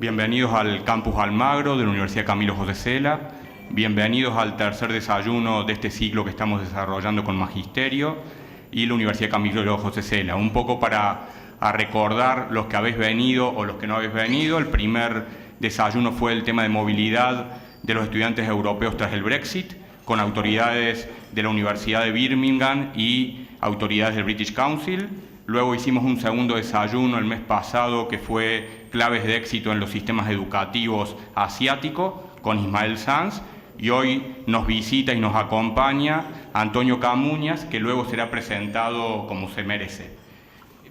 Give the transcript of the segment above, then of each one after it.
Bienvenidos al Campus Almagro de la Universidad Camilo José Cela. Bienvenidos al tercer desayuno de este ciclo que estamos desarrollando con Magisterio y la Universidad Camilo José Cela. Un poco para recordar los que habéis venido o los que no habéis venido. El primer desayuno fue el tema de movilidad de los estudiantes europeos tras el Brexit, con autoridades de la Universidad de Birmingham y autoridades del British Council. Luego hicimos un segundo desayuno el mes pasado que fue claves de éxito en los sistemas educativos asiáticos con Ismael Sanz, y hoy nos visita y nos acompaña Antonio Camuñas, que luego será presentado como se merece.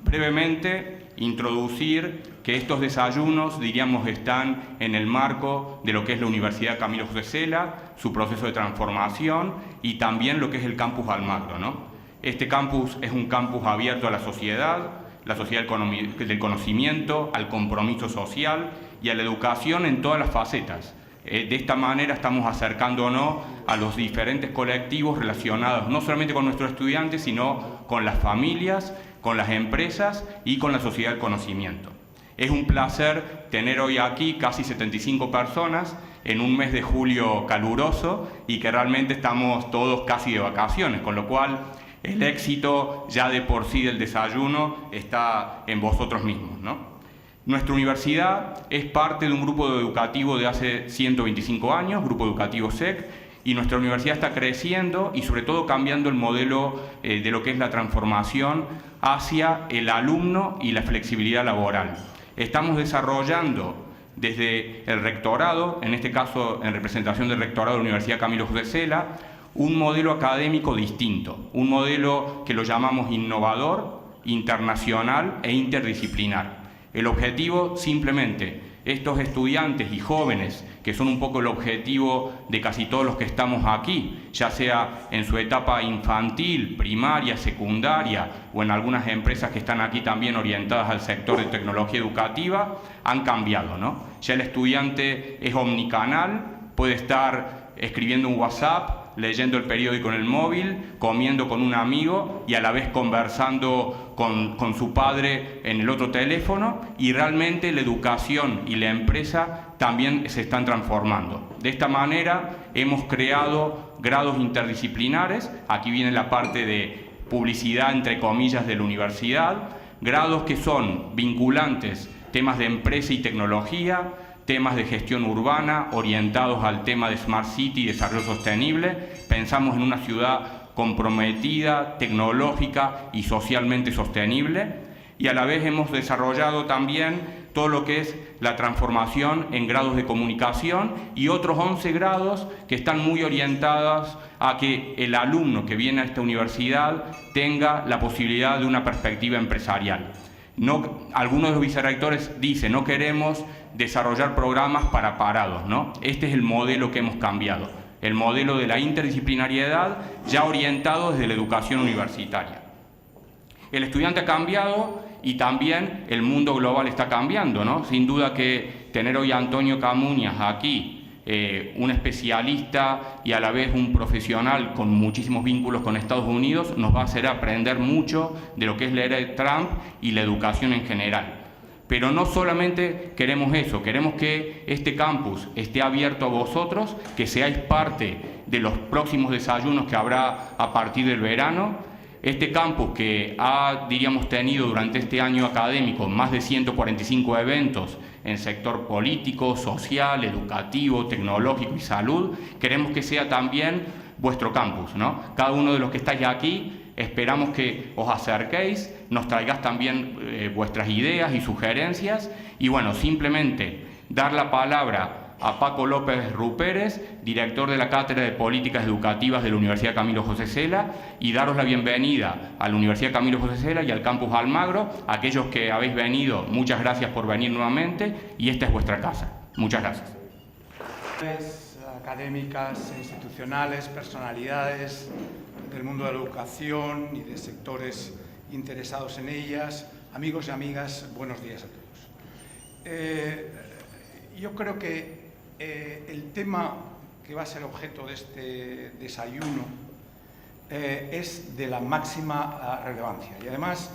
Brevemente, introducir que estos desayunos, diríamos, están en el marco de lo que es la Universidad Camilo José Cela, su proceso de transformación y también lo que es el Campus Almagro, ¿no? Este campus es un campus abierto a la sociedad del conocimiento, al compromiso social y a la educación en todas las facetas. De esta manera estamos acercándonos a los diferentes colectivos relacionados no solamente con nuestros estudiantes, sino con las familias, con las empresas y con la sociedad del conocimiento. Es un placer tener hoy aquí casi 75 personas en un mes de julio caluroso y que realmente estamos todos casi de vacaciones, con lo cual el éxito ya de por sí del desayuno está en vosotros mismos, ¿no? Nuestra universidad es parte de un grupo educativo de hace 125 años, Grupo Educativo SEC, y nuestra universidad está creciendo y sobre todo cambiando el modelo de lo que es la transformación hacia el alumno y la flexibilidad laboral. Estamos desarrollando desde el rectorado, en este caso en representación del rectorado de la Universidad Camilo José Cela, un modelo académico distinto, un modelo que lo llamamos innovador, internacional e interdisciplinar. El objetivo, simplemente, estos estudiantes y jóvenes, que son un poco el objetivo de casi todos los que estamos aquí, ya sea en su etapa infantil, primaria, secundaria o en algunas empresas que están aquí también orientadas al sector de tecnología educativa, han cambiado, ¿no? Ya el estudiante es omnicanal, puede estar escribiendo un WhatsApp, leyendo el periódico en el móvil, comiendo con un amigo y a la vez conversando con su padre en el otro teléfono, y realmente la educación y la empresa también se están transformando. De esta manera hemos creado grados interdisciplinares, aquí viene la parte de publicidad entre comillas de la universidad, grados que son vinculantes, temas de empresa y tecnología, temas de gestión urbana orientados al tema de Smart City y desarrollo sostenible. Pensamos en una ciudad comprometida, tecnológica y socialmente sostenible, y a la vez hemos desarrollado también todo lo que es la transformación en grados de comunicación y otros 11 grados que están muy orientados a que el alumno que viene a esta universidad tenga la posibilidad de una perspectiva empresarial. Algunos de los vicerrectores dicen, no queremos desarrollar programas para parados, ¿no? Este es el modelo que hemos cambiado, el modelo de la interdisciplinariedad ya orientado desde la educación universitaria. El estudiante ha cambiado y también el mundo global está cambiando, ¿no? Sin duda que tener hoy a Antonio Camuñas aquí, un especialista y a la vez un profesional con muchísimos vínculos con Estados Unidos, nos va a hacer aprender mucho de lo que es la era de Trump y la educación en general. Pero no solamente queremos eso, queremos que este campus esté abierto a vosotros, que seáis parte de los próximos desayunos que habrá a partir del verano. Este campus que ha, diríamos, tenido durante este año académico más de 145 eventos en sector político, social, educativo, tecnológico y salud, queremos que sea también vuestro campus, ¿no? Cada uno de los que estáis aquí, esperamos que os acerquéis, nos traigáis también vuestras ideas y sugerencias, y bueno, simplemente dar la palabra a Paco López Rupérez, director de la Cátedra de Políticas Educativas de la Universidad Camilo José Cela, y daros la bienvenida a la Universidad Camilo José Cela y al Campus Almagro. Aquellos que habéis venido, muchas gracias por venir nuevamente, y esta es vuestra casa. Muchas gracias. Académicas, institucionales, personalidades del mundo de la educación y de sectores interesados en ellas, amigos y amigas, buenos días a todos. Yo creo que el tema que va a ser objeto de este desayuno es de la máxima relevancia, y además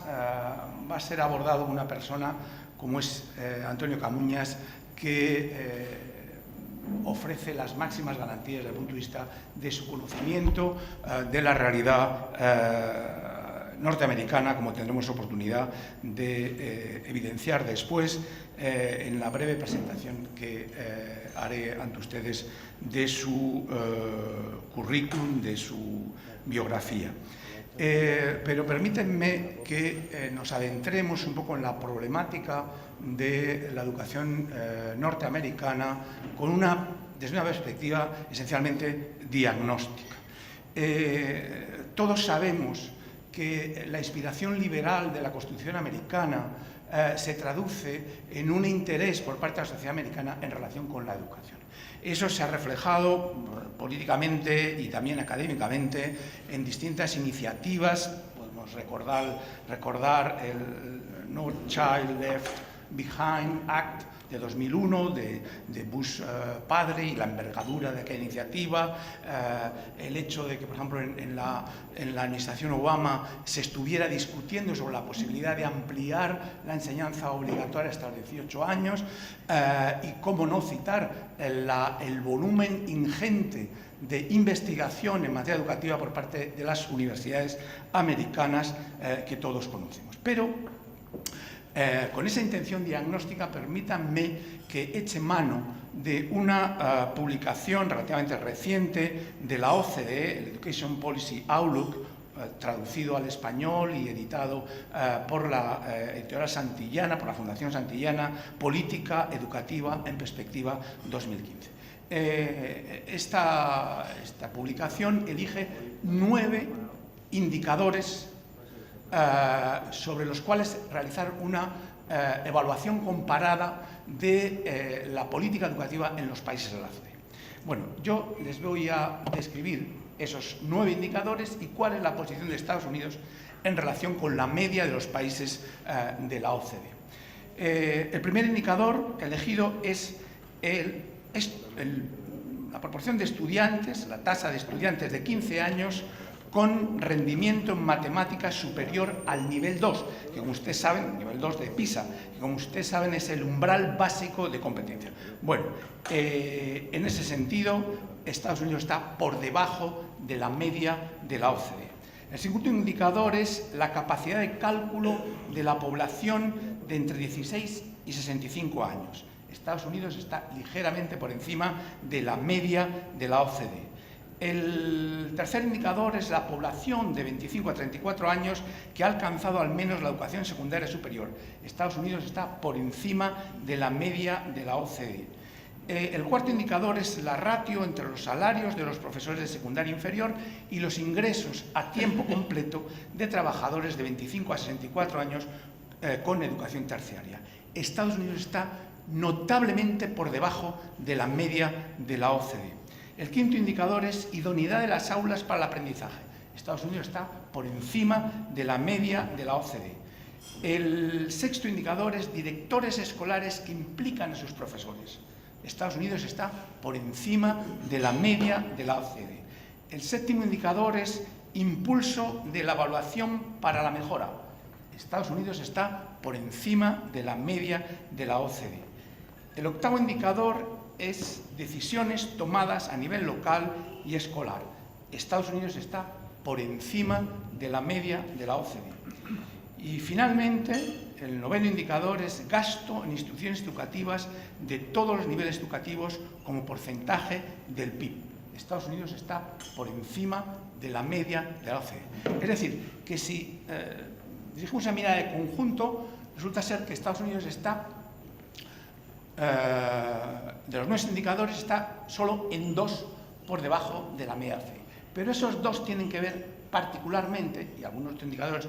va a ser abordado una persona como es Antonio Camuñas, que ofrece las máximas garantías desde el punto de vista de su conocimiento de la realidad norteamericana, como tendremos oportunidad de evidenciar después en la breve presentación que haré ante ustedes de su currículum, de su biografía. Pero permítanme que nos adentremos un poco en la problemática de la educación norteamericana desde una perspectiva esencialmente diagnóstica. Todos sabemos que la inspiración liberal de la Constitución americana se traduce en un interés por parte de la sociedad americana en relación con la educación. Eso se ha reflejado políticamente y también académicamente en distintas iniciativas. Podemos recordar el No Child Left Behind Act de 2001, de Bush padre, y la envergadura de aquella iniciativa, el hecho de que, por ejemplo, en la administración Obama se estuviera discutiendo sobre la posibilidad de ampliar la enseñanza obligatoria hasta los 18 años, y cómo no citar el volumen ingente de investigación en materia educativa por parte de las universidades americanas que todos conocemos. Pero con esa intención diagnóstica, permítanme que eche mano de una publicación relativamente reciente de la OCDE, el Education Policy Outlook, traducido al español y editado por la editorial Santillana, por la Fundación Santillana, Política Educativa en Perspectiva 2015. Esta publicación elige 9 indicadores sobre los cuales realizar una evaluación comparada de la política educativa en los países de la OCDE. Bueno, yo les voy a describir esos 9 indicadores y cuál es la posición de Estados Unidos en relación con la media de los países de la OCDE. El primer indicador elegido es la proporción de estudiantes, la tasa de estudiantes de 15 años con rendimiento en matemáticas superior al nivel 2, que como ustedes saben, nivel 2 de PISA, que como ustedes saben es el umbral básico de competencia. Bueno, en ese sentido, Estados Unidos está por debajo de la media de la OCDE. El segundo indicador es la capacidad de cálculo de la población de entre 16 y 65 años. Estados Unidos está ligeramente por encima de la media de la OCDE. El tercer indicador es la población de 25 a 34 años que ha alcanzado al menos la educación secundaria superior. Estados Unidos está por encima de la media de la OCDE. El cuarto indicador es la ratio entre los salarios de los profesores de secundaria inferior y los ingresos a tiempo completo de trabajadores de 25 a 64 años con educación terciaria. Estados Unidos está notablemente por debajo de la media de la OCDE. El quinto indicador es idoneidad de las aulas para el aprendizaje. Estados Unidos está por encima de la media de la OCDE. El sexto indicador es directores escolares que implican a sus profesores. Estados Unidos está por encima de la media de la OCDE. El séptimo indicador es impulso de la evaluación para la mejora. Estados Unidos está por encima de la media de la OCDE. El octavo indicador es decisiones tomadas a nivel local y escolar. Estados Unidos está por encima de la media de la OCDE. Y finalmente, el noveno indicador es gasto en instituciones educativas de todos los niveles educativos como porcentaje del PIB. Estados Unidos está por encima de la media de la OCDE. Es decir, que si dirigimos una mirada de conjunto, resulta ser que Estados Unidos está de los 9 indicadores está solo en 2 por debajo de la media OCDE. Pero esos 2 tienen que ver particularmente, y algunos otros indicadores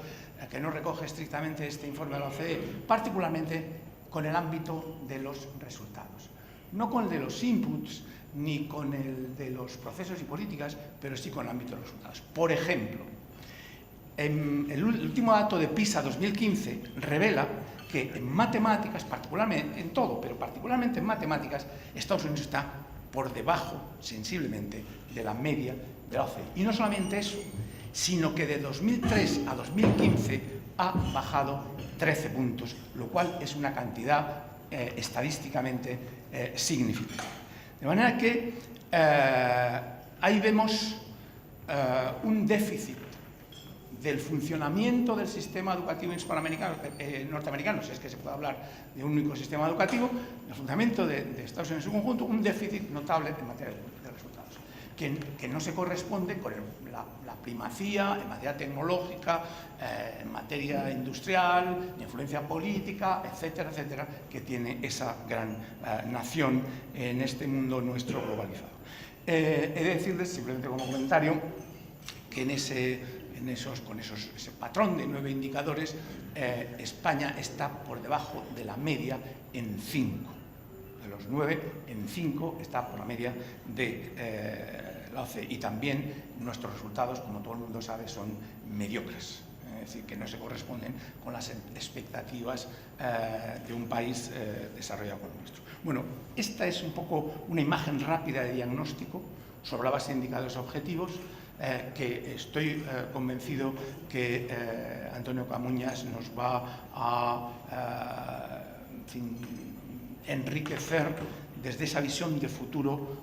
que no recoge estrictamente este informe de la OCDE, particularmente con el ámbito de los resultados. No con el de los inputs ni con el de los procesos y políticas, pero sí con el ámbito de los resultados. Por ejemplo, el último dato de PISA 2015 revela que en matemáticas, particularmente en todo, pero particularmente en matemáticas, Estados Unidos está por debajo, sensiblemente, de la media de la OCDE. Y no solamente eso, sino que de 2003 a 2015 ha bajado 13 puntos, lo cual es una cantidad estadísticamente significativa. De manera que ahí vemos un déficit del funcionamiento del sistema educativo hispanoamericano, norteamericano, si es que se puede hablar de un único sistema educativo, el funcionamiento de Estados Unidos en su conjunto, un déficit notable en materia de resultados, que no se corresponde con la primacía en materia tecnológica, en materia industrial, de influencia política, etcétera, etcétera, que tiene esa gran nación en este mundo nuestro globalizado. He de decirles, simplemente como comentario, que con ese patrón de 9 indicadores, España está por debajo de la media en 5. De los 9, en 5 está por la media de la OCDE. Y también nuestros resultados, como todo el mundo sabe, son mediocres. Es decir, que no se corresponden con las expectativas de un país desarrollado como el nuestro. Bueno, esta es un poco una imagen rápida de diagnóstico sobre la base de indicadores objetivos, que estoy convencido que Antonio Camuñas nos va a enriquecer desde esa visión de futuro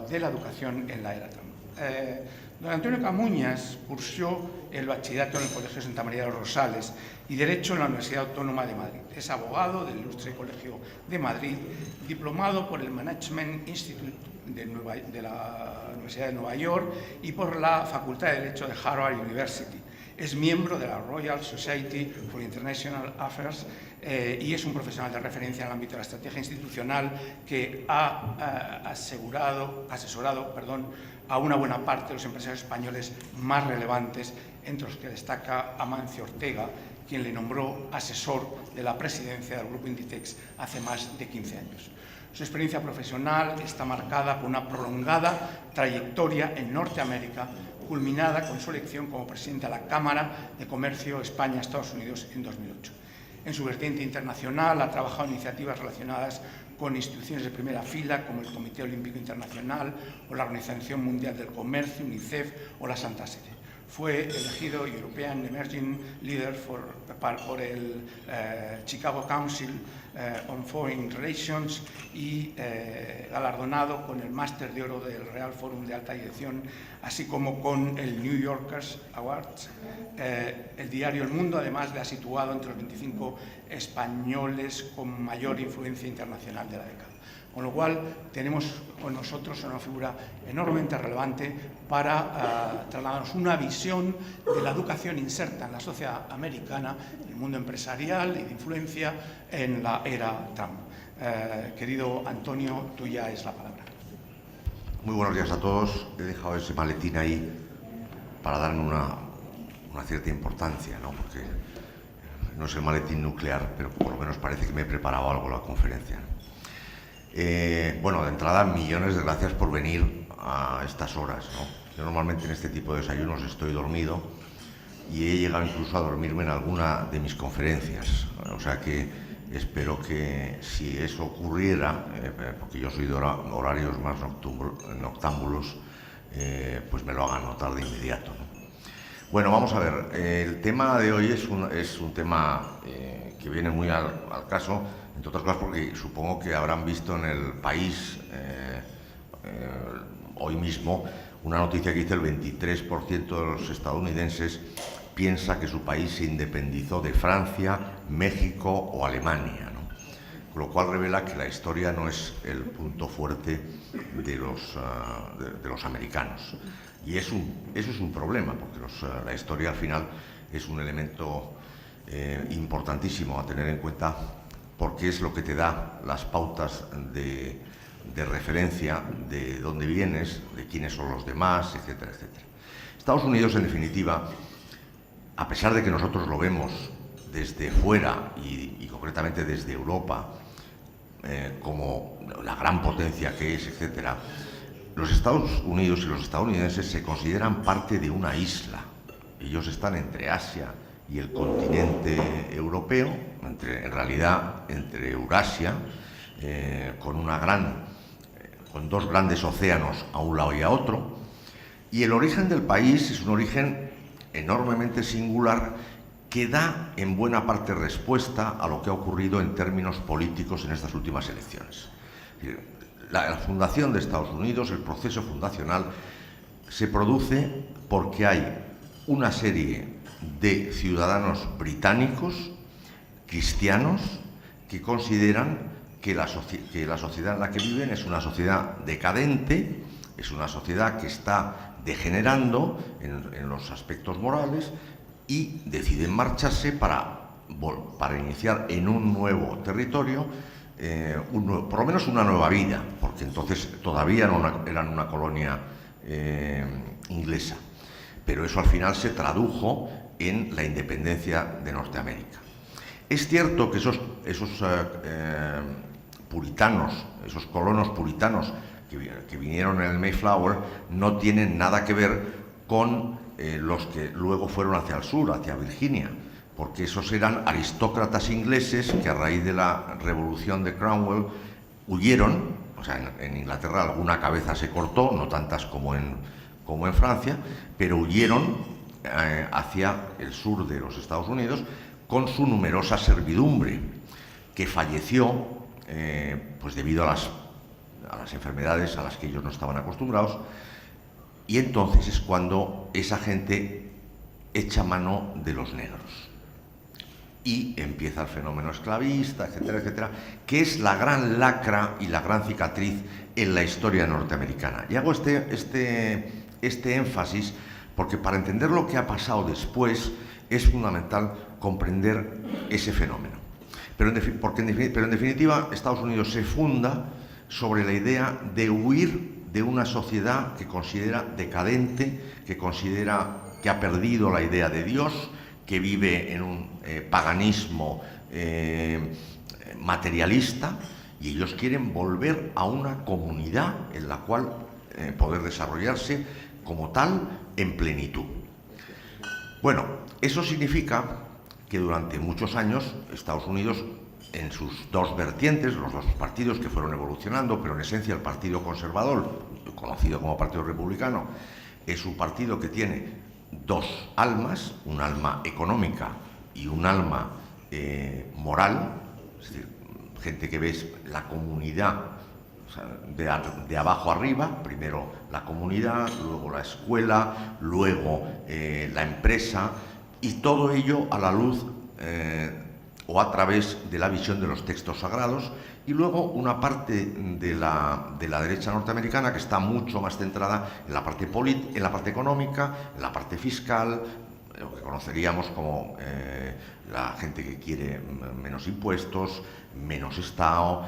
de la educación en la era Trump. Don Antonio Camuñas cursó el bachillerato en el Colegio Santa María de los Rosales y Derecho en la Universidad Autónoma de Madrid. Es abogado del Ilustre Colegio de Madrid, diplomado por el Management Institute de la Universidad de Nueva York y por la Facultad de Derecho de Harvard University. Es miembro de la Royal Society for International Affairs y es un profesional de referencia en el ámbito de la estrategia institucional que ha asesorado a una buena parte de los empresarios españoles más relevantes, entre los que destaca Amancio Ortega, quien le nombró asesor de la presidencia del Grupo Inditex hace más de 15 años. Su experiencia profesional está marcada por una prolongada trayectoria en Norteamérica, culminada con su elección como presidente de la Cámara de Comercio España-Estados Unidos en 2008. En su vertiente internacional ha trabajado en iniciativas relacionadas con instituciones de primera fila como el Comité Olímpico Internacional o la Organización Mundial del Comercio, UNICEF o la Santa Sede. Fue elegido European Emerging Leader por el Chicago Council on Foreign Relations y galardonado con el Máster de Oro del Real Fórum de Alta Dirección, así como con el New Yorkers Awards. El diario El Mundo, además, le ha situado entre los 25 españoles con mayor influencia internacional de la década. Con lo cual, tenemos con nosotros una figura enormemente relevante para trasladarnos una visión de la educación inserta en la sociedad americana, en el mundo empresarial y de influencia en la era Trump. Querido Antonio, tuya es la palabra. Muy buenos días a todos. He dejado ese maletín ahí para darle una cierta importancia, ¿no? Porque no es el maletín nuclear, pero por lo menos parece que me he preparado algo la conferencia. Bueno, de entrada, millones de gracias por venir a estas horas, ¿no? Yo normalmente en este tipo de desayunos estoy dormido y he llegado incluso a dormirme en alguna de mis conferencias. O sea que espero que si eso ocurriera, porque yo soy de horarios más noctámbulos, pues me lo hagan notar de inmediato, ¿no? Bueno, vamos a ver. El tema de hoy es un tema que viene muy al caso, entre otras cosas porque supongo que habrán visto en El País hoy mismo una noticia que dice el 23% de los estadounidenses piensa que su país se independizó de Francia, México o Alemania, ¿no? Con lo cual revela que la historia no es el punto fuerte de los americanos. Y eso es un problema, porque la historia al final es un elemento importantísimo a tener en cuenta, porque es lo que te da las pautas de referencia de dónde vienes, de quiénes son los demás, etcétera, etcétera. Estados Unidos, en definitiva, a pesar de que nosotros lo vemos desde fuera y concretamente desde Europa como la gran potencia que es, etcétera, los Estados Unidos y los estadounidenses se consideran parte de una isla. Ellos están entre Asia y el continente europeo, en realidad entre Eurasia, con dos grandes océanos a un lado y a otro, y el origen del país es un origen enormemente singular que da en buena parte respuesta a lo que ha ocurrido en términos políticos en estas últimas elecciones. La fundación de Estados Unidos, el proceso fundacional, se produce porque hay una serie de ciudadanos británicos, cristianos, que consideran que la sociedad en la que viven es una sociedad decadente, es una sociedad que está degenerando en los aspectos morales, y deciden marcharse para iniciar en un nuevo territorio, por lo menos una nueva vida, porque entonces todavía eran una colonia inglesa. Pero eso al final se tradujo en la independencia de Norteamérica. Es cierto que esos puritanos, esos colonos puritanos que vinieron en el Mayflower, no tienen nada que ver con los que luego fueron hacia el sur, hacia Virginia, porque esos eran aristócratas ingleses que a raíz de la revolución de Cromwell huyeron. O sea, en Inglaterra alguna cabeza se cortó, no tantas como en Francia, pero huyeron hacia el sur de los Estados Unidos con su numerosa servidumbre, que falleció pues debido a las enfermedades a las que ellos no estaban acostumbrados. Y entonces es cuando esa gente echa mano de los negros y empieza el fenómeno esclavista, etcétera, etcétera, que es la gran lacra y la gran cicatriz en la historia norteamericana. Y hago este énfasis porque para entender lo que ha pasado después es fundamental comprender ese fenómeno. Pero en definitiva, Estados Unidos se funda sobre la idea de huir de una sociedad que considera decadente, que considera que ha perdido la idea de Dios, que vive en un paganismo materialista, y ellos quieren volver a una comunidad en la cual poder desarrollarse como tal en plenitud. Bueno, eso significa que durante muchos años Estados Unidos, en sus dos vertientes, los dos partidos que fueron evolucionando, pero en esencia el Partido Conservador, conocido como Partido Republicano, es un partido que tiene dos almas, un alma económica y un alma moral, es decir, gente que ves la comunidad, o sea, de abajo arriba, primero la comunidad, luego la escuela, luego la empresa, y todo ello a la luz o a través de la visión de los textos sagrados, y luego una parte de la derecha norteamericana que está mucho más centrada en la parte económica, en la parte fiscal, lo que conoceríamos como la gente que quiere menos impuestos, menos Estado,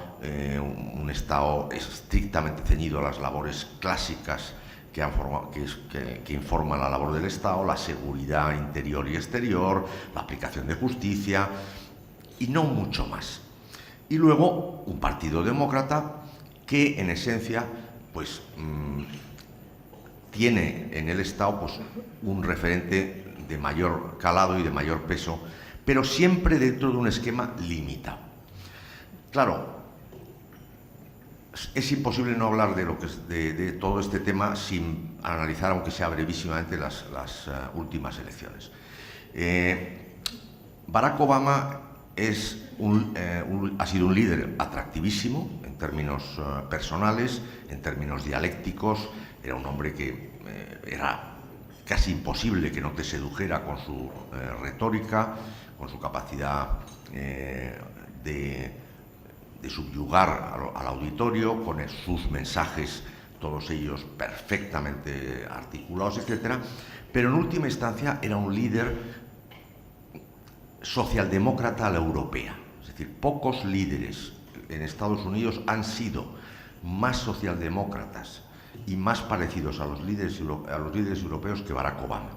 un Estado estrictamente ceñido a las labores clásicas que informan la labor del Estado, la seguridad interior y exterior, la aplicación de justicia, y no mucho más. Y luego un partido demócrata que en esencia pues tiene en el Estado pues un referente de mayor calado y de mayor peso, pero siempre dentro de un esquema limitado. Claro, es imposible no hablar de todo este tema sin analizar, aunque sea brevísimamente, las últimas elecciones. Barack Obama ha sido un líder atractivísimo en términos personales, en términos dialécticos. Era un hombre que era casi imposible que no te sedujera con su retórica, con su capacidad de subyugar al auditorio, con sus mensajes, todos ellos perfectamente articulados, etc. Pero en última instancia era un líder socialdemócrata a la europea. Es decir, pocos líderes en Estados Unidos han sido más socialdemócratas y más parecidos a los líderes europeos que Barack Obama.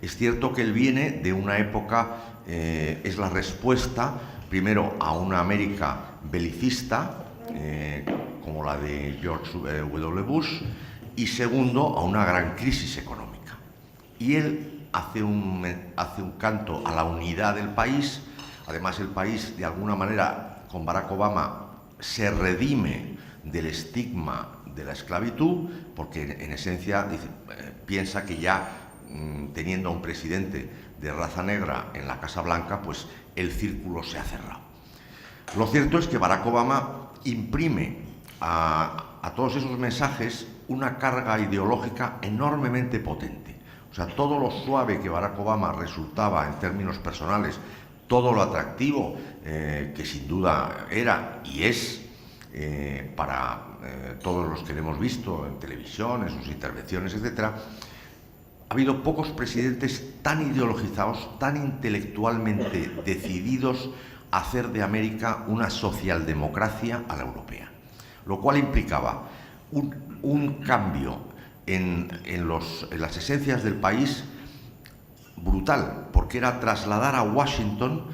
Es cierto que él viene de una época, es la respuesta primero a una América belicista, como la de George W. Bush, y segundo a una gran crisis económica. Y él hace un canto a la unidad del país. Además, el país, de alguna manera, con Barack Obama, se redime del estigma de la esclavitud, porque en esencia piensa que ya teniendo a un presidente de raza negra en la Casa Blanca, pues el círculo se ha cerrado. Lo cierto es que Barack Obama imprime a todos esos mensajes una carga ideológica enormemente potente. O sea, todo lo suave que Barack Obama resultaba en términos personales, todo lo atractivo que sin duda era y es para todos los que le hemos visto en televisión, en sus intervenciones, etcétera, ha habido pocos presidentes tan ideologizados, tan intelectualmente decididos a hacer de América una socialdemocracia a la europea, lo cual implicaba un cambio en las esencias del país brutal, porque era trasladar a Washington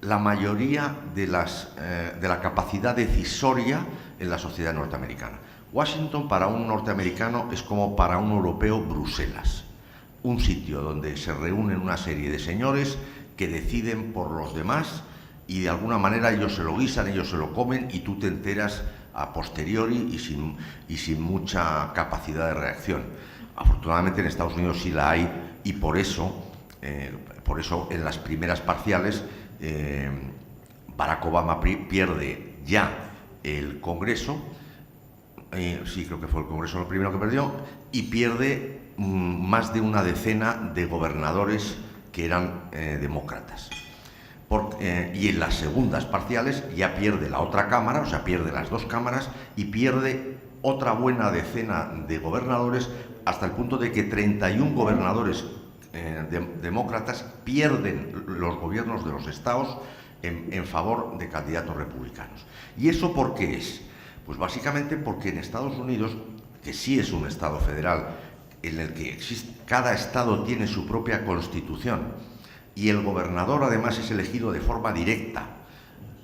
la mayoría de la capacidad decisoria en la sociedad norteamericana. Washington para un norteamericano es como para un europeo Bruselas, un sitio donde se reúnen una serie de señores que deciden por los demás y de alguna manera ellos se lo guisan, ellos se lo comen y tú te enteras a posteriori y sin mucha capacidad de reacción. Afortunadamente en Estados Unidos sí la hay y por eso en las primeras parciales Barack Obama pierde ya el Congreso, sí creo que fue el Congreso lo primero que perdió, y pierde más de una decena de gobernadores que eran demócratas. Y en las segundas parciales ya pierde la otra cámara, o sea, pierde las dos cámaras y pierde otra buena decena de gobernadores, hasta el punto de que 31 gobernadores demócratas pierden los gobiernos de los estados en favor de candidatos republicanos. ¿Y eso por qué es? Pues básicamente porque en Estados Unidos, que sí es un estado federal, en el que cada estado tiene su propia constitución y el gobernador además es elegido de forma directa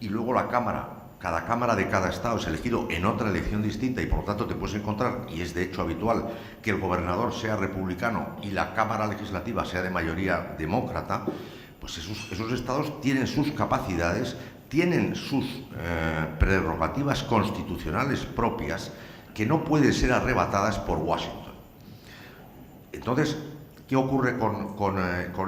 y luego cada cámara de cada estado es elegido en otra elección distinta y por lo tanto te puedes encontrar, y es de hecho habitual, que el gobernador sea republicano y la cámara legislativa sea de mayoría demócrata, pues esos estados tienen sus capacidades, tienen sus prerrogativas constitucionales propias que no pueden ser arrebatadas por Washington. Entonces, ¿qué ocurre con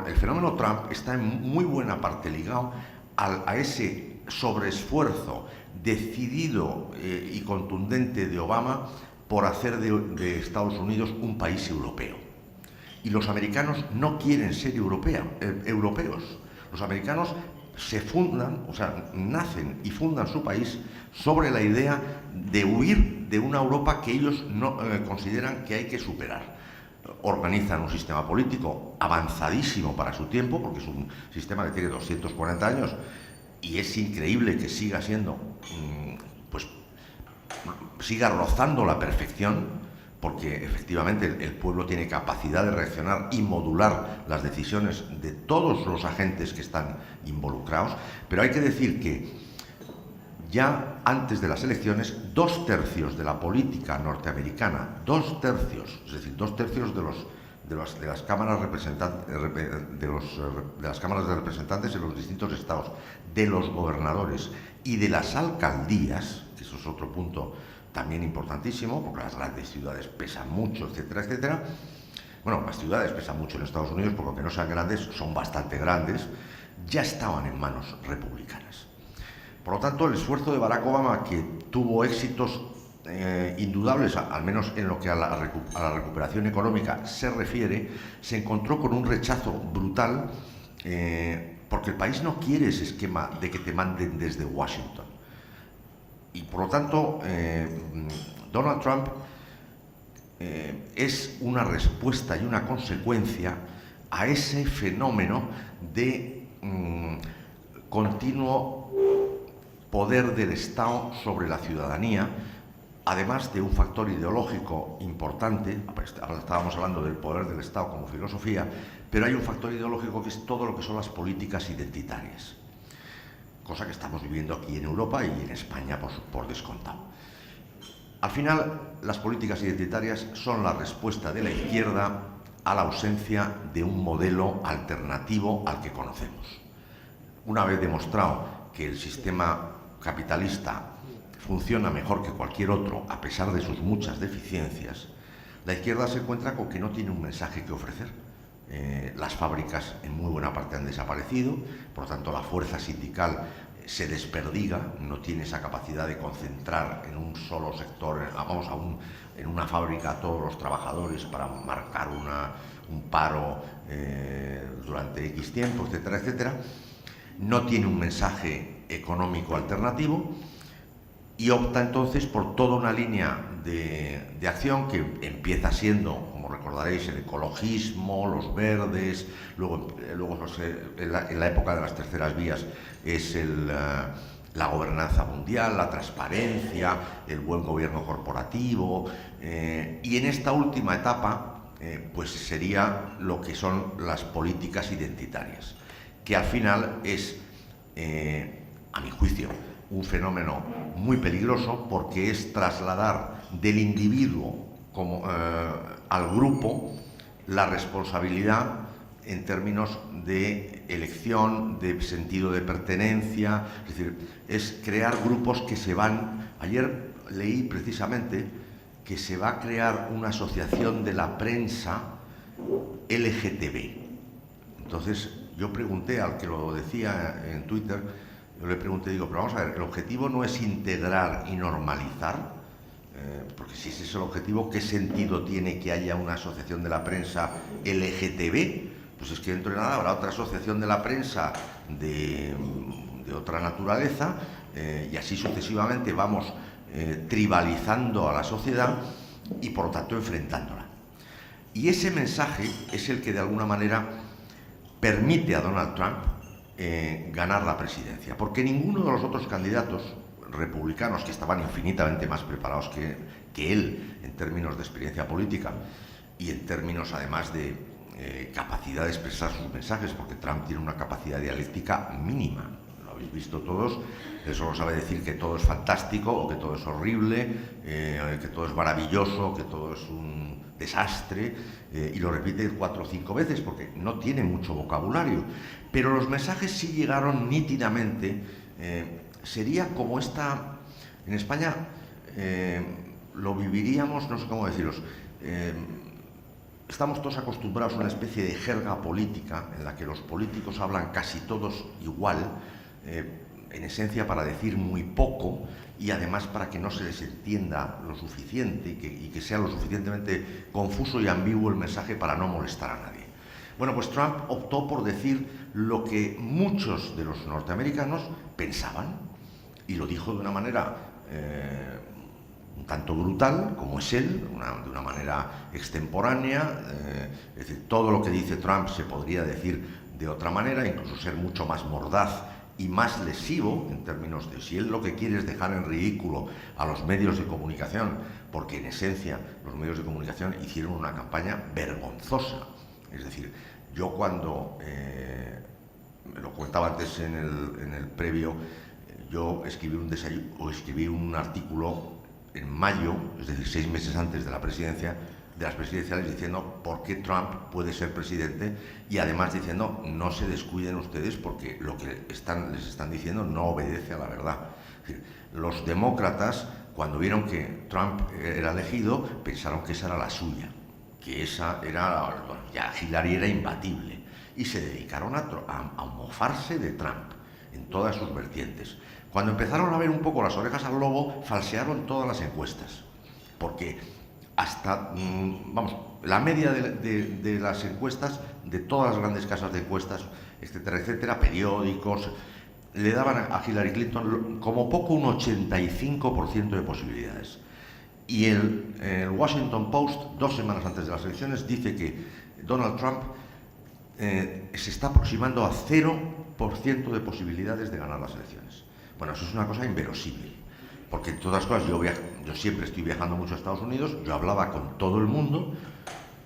el fenómeno Trump? Está en muy buena parte ligado a ese sobreesfuerzo decidido y contundente de Obama por hacer de Estados Unidos un país europeo. Y los americanos no quieren ser europeos. Los americanos se fundan, o sea, nacen y fundan su país sobre la idea de huir de una Europa que ellos no consideran que hay que superar. Organizan un sistema político avanzadísimo para su tiempo, porque es un sistema que tiene 240 años y es increíble que siga siendo, siga rozando la perfección, porque efectivamente el pueblo tiene capacidad de reaccionar y modular las decisiones de todos los agentes que están involucrados, pero hay que decir que ya antes de las elecciones, 2/3 de la política norteamericana, 2/3, es decir, 2/3 de las cámaras de las cámaras de representantes en los distintos estados, de los gobernadores y de las alcaldías, que eso es otro punto también importantísimo, porque las grandes ciudades pesan mucho, etcétera, etcétera. Bueno, las ciudades pesan mucho en Estados Unidos, porque aunque no sean grandes, son bastante grandes, ya estaban en manos republicanas. Por lo tanto, el esfuerzo de Barack Obama, que tuvo éxitos indudables, al menos en lo que a la recuperación económica se refiere, se encontró con un rechazo brutal, porque el país no quiere ese esquema de que te manden desde Washington. Y por lo tanto, Donald Trump es una respuesta y una consecuencia a ese fenómeno de continuo poder del Estado sobre la ciudadanía, además de un factor ideológico importante. Ahora estábamos hablando del poder del Estado como filosofía, pero hay un factor ideológico que es todo lo que son las políticas identitarias, cosa que estamos viviendo aquí en Europa y en España por descontado. Al final, las políticas identitarias son la respuesta de la izquierda a la ausencia de un modelo alternativo al que conocemos. Una vez demostrado que el sistema capitalista funciona mejor que cualquier otro, a pesar de sus muchas deficiencias, la izquierda se encuentra con que no tiene un mensaje que ofrecer. Las fábricas en muy buena parte han desaparecido, por lo tanto la fuerza sindical se desperdiga, no tiene esa capacidad de concentrar en un solo sector, en una fábrica a todos los trabajadores para marcar un paro durante X tiempo, etcétera, etcétera. No tiene un mensaje económico alternativo y opta entonces por toda una línea de acción que empieza siendo, como recordaréis, el ecologismo, los verdes, luego en la época de las terceras vías es la gobernanza mundial, la transparencia, el buen gobierno corporativo, y en esta última etapa pues sería lo que son las políticas identitarias, que al final es, a mi juicio, un fenómeno muy peligroso, porque es trasladar del individuo al grupo la responsabilidad en términos de elección, de sentido de pertenencia, es decir, es crear grupos que se van... Ayer leí precisamente que se va a crear una asociación de la prensa LGTB. Entonces yo pregunté al que lo decía en Twitter, yo le pregunté, digo, pero vamos a ver, el objetivo no es integrar y normalizar, porque si ese es el objetivo, ¿qué sentido tiene que haya una asociación de la prensa LGTB? Pues es que dentro de nada habrá otra asociación de la prensa de otra naturaleza, y así sucesivamente vamos tribalizando a la sociedad y por lo tanto enfrentándola. Y ese mensaje es el que de alguna manera permite a Donald Trump ganar la presidencia, porque ninguno de los otros candidatos republicanos, que estaban infinitamente más preparados que él en términos de experiencia política y en términos además de capacidad de expresar sus mensajes, porque Trump tiene una capacidad dialéctica mínima, lo habéis visto todos, él solo sabe decir que todo es fantástico o que todo es horrible, que todo es maravilloso, que todo es un desastre, y lo repite 4 o 5 veces porque no tiene mucho vocabulario, pero los mensajes sí llegaron nítidamente. Sería como esta, en España lo viviríamos, no sé cómo deciros, estamos todos acostumbrados a una especie de jerga política en la que los políticos hablan casi todos igual, en esencia para decir muy poco y además para que no se les entienda lo suficiente y que sea lo suficientemente confuso y ambiguo el mensaje para no molestar a nadie. Bueno, pues Trump optó por decir lo que muchos de los norteamericanos pensaban y lo dijo de una manera un tanto brutal, como es él, de una manera extemporánea, es decir, todo lo que dice Trump se podría decir de otra manera, incluso ser mucho más mordaz y más lesivo en términos de si él lo que quiere es dejar en ridículo a los medios de comunicación, porque en esencia los medios de comunicación hicieron una campaña vergonzosa. Es decir, yo cuando, me lo comentaba antes en el previo, yo escribí un artículo en mayo, es decir, 6 meses antes de las presidenciales, diciendo por qué Trump puede ser presidente y además diciendo no se descuiden ustedes porque lo que les están diciendo no obedece a la verdad. Es decir, los demócratas, cuando vieron que Trump era elegido, pensaron que esa era la suya, que esa era, bueno, ya Hillary era imbatible, y se dedicaron a mofarse de Trump en todas sus vertientes. Cuando empezaron a ver un poco las orejas al lobo, falsearon todas las encuestas, porque hasta, vamos, la media de las encuestas, de todas las grandes casas de encuestas, etcétera, etcétera, periódicos, le daban a Hillary Clinton como poco un 85% de posibilidades. Y el Washington Post, 2 semanas antes de las elecciones, dice que Donald Trump se está aproximando a 0% de posibilidades de ganar las elecciones. Bueno, eso es una cosa inverosímil, porque en todas las cosas yo siempre estoy viajando mucho a Estados Unidos, yo hablaba con todo el mundo,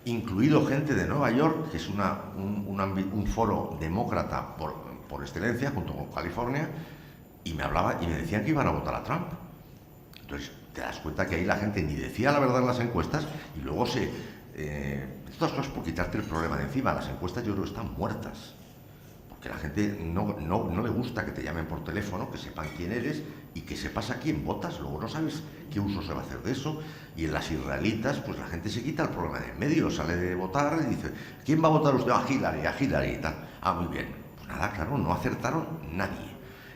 incluido gente de Nueva York, que es un foro demócrata por excelencia, junto con California, y me decían que iban a votar a Trump. Entonces te das cuenta que ahí la gente ni decía la verdad en las encuestas y luego estas cosas por quitarte el problema de encima. Las encuestas yo creo que están muertas, porque a la gente no le gusta que te llamen por teléfono, que sepan quién eres y que sepas a quién votas. Luego no sabes qué uso se va a hacer de eso. Y en las israelitas, pues la gente se quita el problema de en medio, sale de votar y dice, ¿quién va a votar usted? A Hillary y tal. Ah, muy bien. Pues nada, claro, no acertaron nadie.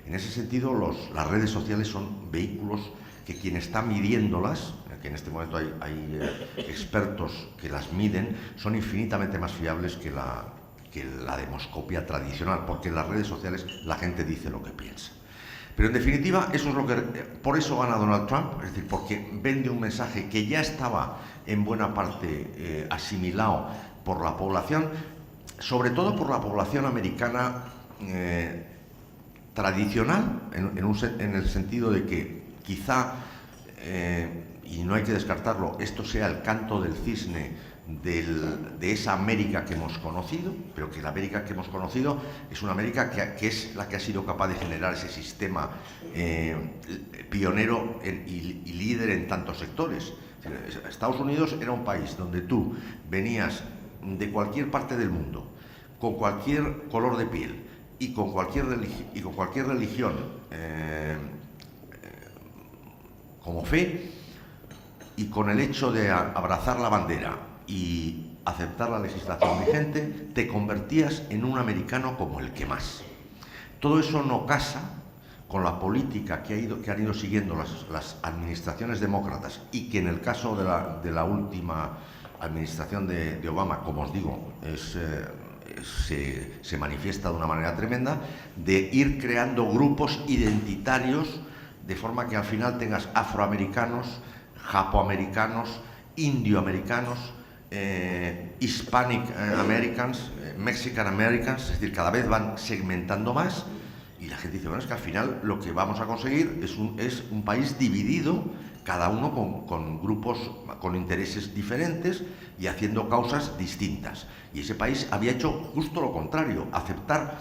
En ese sentido, las redes sociales son vehículos que quien está midiéndolas, que en este momento hay expertos que las miden, son infinitamente más fiables que la demoscopia tradicional, porque en las redes sociales la gente dice lo que piensa. Pero en definitiva, eso es lo que, por eso gana Donald Trump, es decir, porque vende un mensaje que ya estaba en buena parte asimilado por la población, sobre todo por la población americana tradicional, en el sentido de que quizá, y no hay que descartarlo, esto sea el canto del cisne de esa América que hemos conocido, pero que la América que hemos conocido es una América que es la que ha sido capaz de generar ese sistema pionero y líder en tantos sectores. Estados Unidos era un país donde tú venías de cualquier parte del mundo, con cualquier color de piel y con cualquier religión como fe, y con el hecho de abrazar la bandera y aceptar la legislación vigente, te convertías en un americano como el que más. Todo eso no casa con la política que han ido siguiendo las administraciones demócratas, y que en el caso de la última administración de Obama, como os digo, se manifiesta de una manera tremenda, de ir creando grupos identitarios de forma que al final tengas afroamericanos, japoamericanos, indioamericanos, Hispanic Americans, Mexican Americans, es decir, cada vez van segmentando más, y la gente dice, bueno, es que al final lo que vamos a conseguir es un país dividido, cada uno con grupos, con intereses diferentes y haciendo causas distintas. Y ese país había hecho justo lo contrario, aceptar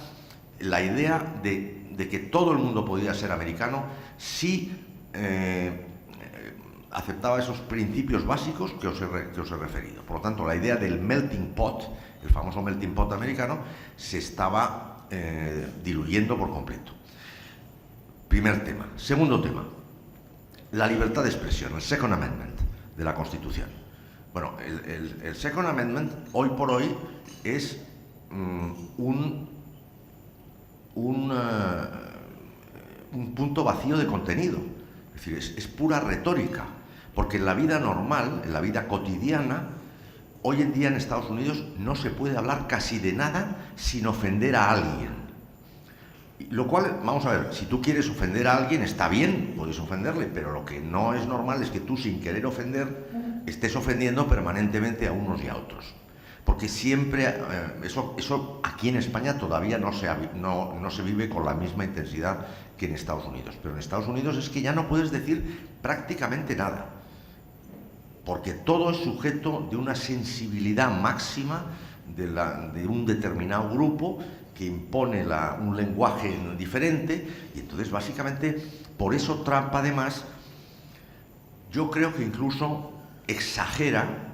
la idea de que todo el mundo podía ser americano si aceptaba esos principios básicos que os he referido. Por lo tanto, la idea del melting pot, el famoso melting pot americano, se estaba diluyendo por completo. Primer tema. Segundo tema, la libertad de expresión, el Second Amendment de la Constitución. Bueno, el Second Amendment, hoy por hoy, es un punto vacío de contenido. Es decir, es pura retórica, porque en la vida normal, en la vida cotidiana, hoy en día en Estados Unidos no se puede hablar casi de nada sin ofender a alguien. Lo cual, vamos a ver, si tú quieres ofender a alguien, está bien, puedes ofenderle, pero lo que no es normal es que tú, sin querer ofender, estés ofendiendo permanentemente a unos y a otros. Porque siempre, eso aquí en España todavía no se vive con la misma intensidad que en Estados Unidos. Pero en Estados Unidos es que ya no puedes decir prácticamente nada, porque todo es sujeto de una sensibilidad máxima de un determinado grupo que impone un lenguaje diferente, y entonces básicamente por eso Trump, además, yo creo que incluso exagera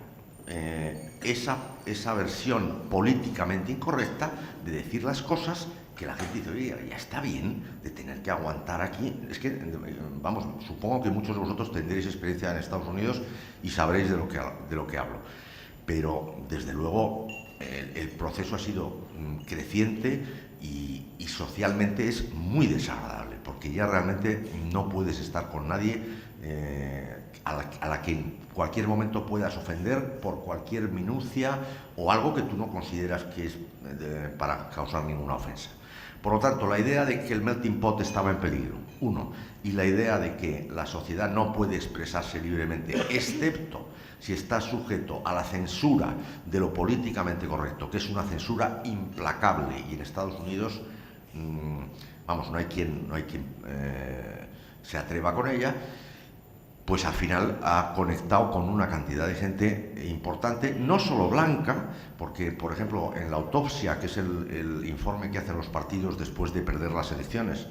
esa versión políticamente incorrecta de decir las cosas que la gente dice, oye, ya está bien de tener que aguantar aquí. Es que, vamos, supongo que muchos de vosotros tendréis experiencia en Estados Unidos y sabréis de lo que hablo. Pero, desde luego, el proceso ha sido creciente y socialmente es muy desagradable, porque ya realmente no puedes estar con nadie a la que en cualquier momento puedas ofender por cualquier minucia o algo que tú no consideras que es para causar ninguna ofensa. Por lo tanto, la idea de que el melting pot estaba en peligro, uno, y la idea de que la sociedad no puede expresarse libremente, excepto si está sujeto a la censura de lo políticamente correcto, que es una censura implacable, y en Estados Unidos, vamos, no hay quien se atreva con ella, pues al final ha conectado con una cantidad de gente importante, no solo blanca, porque, por ejemplo, en la autopsia, que es el informe que hacen los partidos después de perder las elecciones,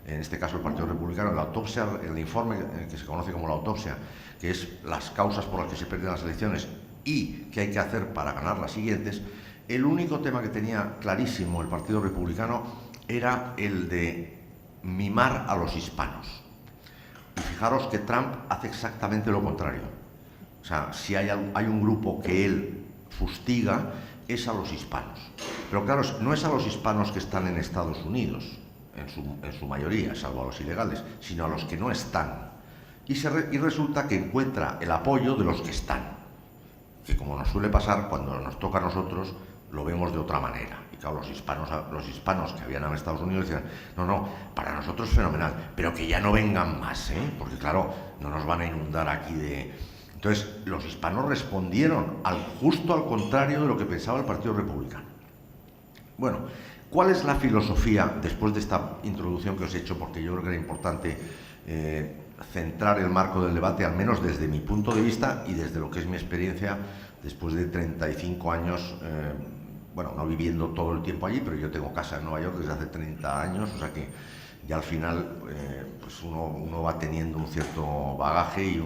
en este caso el Partido Republicano, la autopsia, el informe que se conoce como la autopsia, que es las causas por las que se pierden las elecciones y qué hay que hacer para ganar las siguientes, el único tema que tenía clarísimo el Partido Republicano era el de mimar a los hispanos. Y fijaros que Trump hace exactamente lo contrario. O sea, si hay un grupo que él fustiga, es a los hispanos. Pero claro, no es a los hispanos que están en Estados Unidos, en su mayoría, salvo a los ilegales, sino a los que no están. Y resulta que encuentra el apoyo de los que están, que como nos suele pasar cuando nos toca a nosotros, lo vemos de otra manera. Y claro, los hispanos que habían en Estados Unidos decían, no, para nosotros es fenomenal, pero que ya no vengan más, porque claro, no nos van a inundar aquí de... Entonces, los hispanos respondieron justo al contrario de lo que pensaba el Partido Republicano. Bueno, ¿cuál es la filosofía, después de esta introducción que os he hecho, porque yo creo que era importante centrar el marco del debate, al menos desde mi punto de vista y desde lo que es mi experiencia, después de 35 años, bueno, no viviendo todo el tiempo allí, pero yo tengo casa en Nueva York desde hace 30 años, o sea que ya al final pues uno va teniendo un cierto bagaje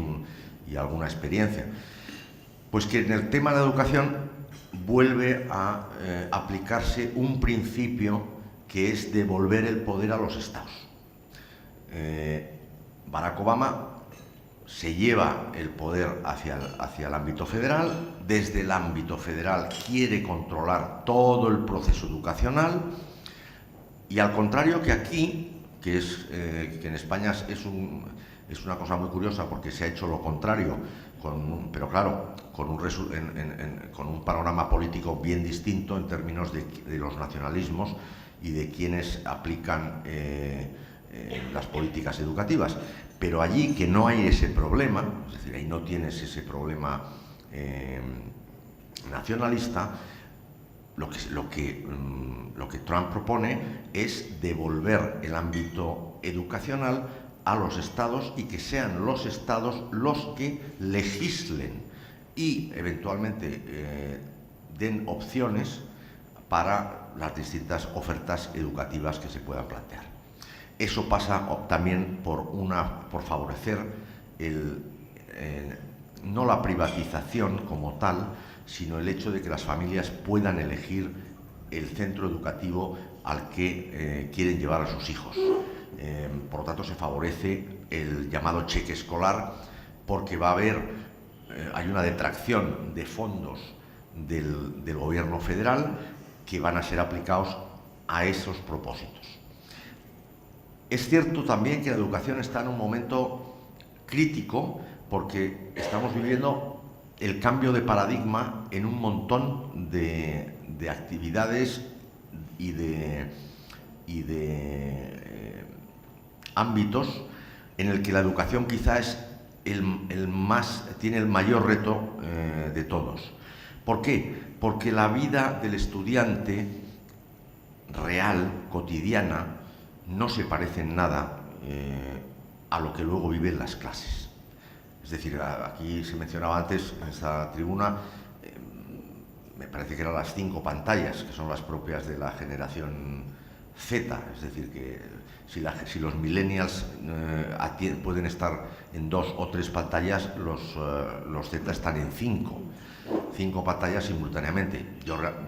y alguna experiencia. Pues que en el tema de la educación vuelve a aplicarse un principio que es devolver el poder a los estados. Barack Obama se lleva el poder hacia el ámbito federal, desde el ámbito federal quiere controlar todo el proceso educacional y al contrario que aquí, que en España es una cosa muy curiosa porque se ha hecho lo contrario, pero claro, con un panorama político bien distinto en términos de los nacionalismos y de quienes aplican las políticas educativas. Pero allí que no hay ese problema, es decir, ahí no tienes ese problema nacionalista, lo que Trump propone es devolver el ámbito educacional a los estados y que sean los estados los que legislen y eventualmente den opciones para las distintas ofertas educativas que se puedan plantear. Eso pasa también por favorecer no la privatización como tal, sino el hecho de que las familias puedan elegir el centro educativo al que quieren llevar a sus hijos. Por lo tanto, se favorece el llamado cheque escolar porque hay una detracción de fondos del gobierno federal que van a ser aplicados a esos propósitos. Es cierto también que la educación está en un momento crítico porque estamos viviendo el cambio de paradigma en un montón de actividades y de ámbitos en el que la educación quizás es tiene el mayor reto de todos. ¿Por qué? Porque la vida del estudiante real, cotidiana, no se parece en nada a lo que luego vive en las clases. Es decir, aquí se mencionaba antes, en esta tribuna, me parece que eran las 5 pantallas, que son las propias de la generación Z. Es decir, que si los millennials pueden estar en 2 o 3 pantallas, los Z están en 5 pantallas simultáneamente.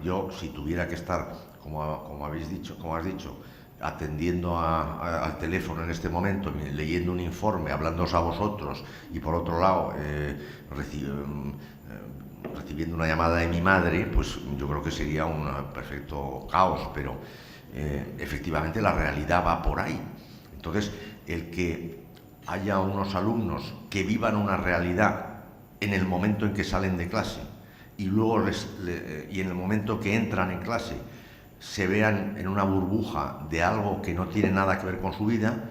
Yo si tuviera que estar, como has dicho, atendiendo al teléfono en este momento, leyendo un informe, hablándoos a vosotros y por otro lado recibiendo una llamada de mi madre, pues yo creo que sería un perfecto caos, pero efectivamente la realidad va por ahí. Entonces, el que haya unos alumnos que vivan una realidad en el momento en que salen de clase y luego y en el momento que entran en clase se vean en una burbuja de algo que no tiene nada que ver con su vida,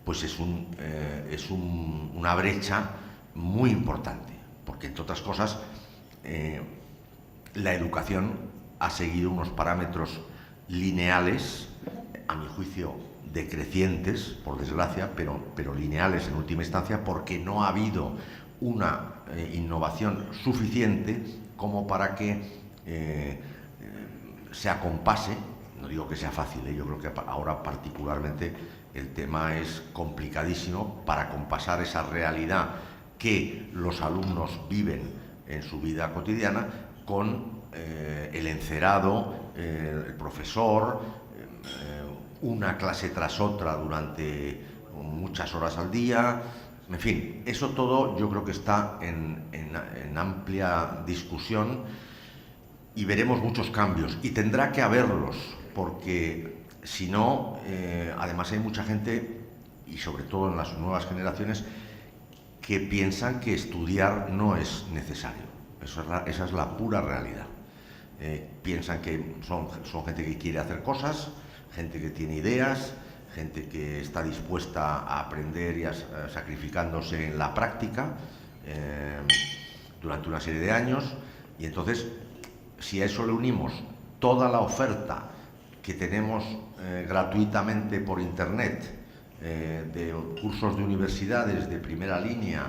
pues es una brecha muy importante, porque entre otras cosas la educación ha seguido unos parámetros lineales, a mi juicio decrecientes, por desgracia, pero lineales en última instancia, porque no ha habido una innovación suficiente como para que se acompase. No digo que sea fácil, yo creo que ahora particularmente el tema es complicadísimo para acompasar esa realidad que los alumnos viven en su vida cotidiana con el encerado, el profesor, una clase tras otra durante muchas horas al día. En fin, eso todo yo creo que está en amplia discusión y veremos muchos cambios, y tendrá que haberlos, porque sino, además hay mucha gente, y sobre todo en las nuevas generaciones, que piensan que estudiar no es necesario. Esa es la pura realidad. Piensan que son gente que quiere hacer cosas, gente que tiene ideas, gente que está dispuesta a aprender y sacrificándose en la práctica durante una serie de años. Y entonces, si a eso le unimos toda la oferta que tenemos gratuitamente por Internet, de cursos de universidades de primera línea,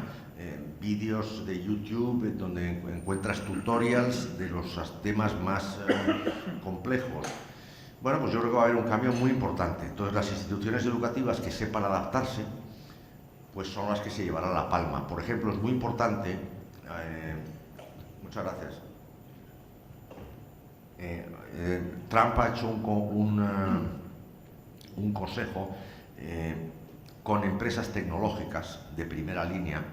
vídeos de YouTube donde encuentras tutorials de los temas más complejos. Bueno, pues yo creo que va a haber un cambio muy importante. Entonces, las instituciones educativas que sepan adaptarse, pues son las que se llevarán la palma. Por ejemplo, es muy importante... muchas gracias. Trump ha hecho un consejo con empresas tecnológicas de primera línea,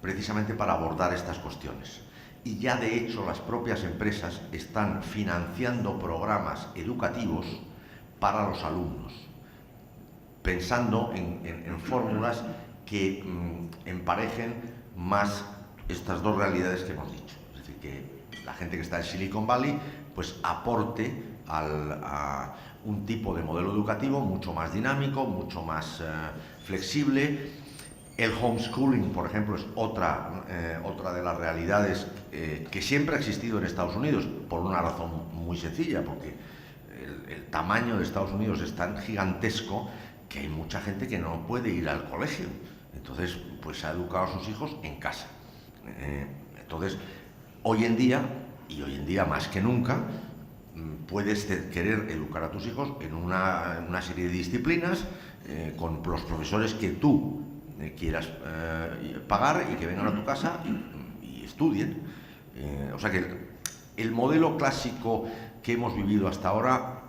precisamente para abordar estas cuestiones. Y ya de hecho las propias empresas están financiando programas educativos para los alumnos, pensando en fórmulas que emparejen más estas dos realidades que hemos dicho. Es decir, que la gente que está en Silicon Valley pues aporte a un tipo de modelo educativo mucho más dinámico, mucho más flexible. El homeschooling, por ejemplo, es otra de las realidades que siempre ha existido en Estados Unidos, por una razón muy sencilla, porque el tamaño de Estados Unidos es tan gigantesco que hay mucha gente que no puede ir al colegio. Entonces, pues ha educado a sus hijos en casa. Entonces, hoy en día más que nunca, puedes querer educar a tus hijos en una serie de disciplinas con los profesores que tú quieras pagar y que vengan a tu casa y estudien. O sea que el modelo clásico que hemos vivido hasta ahora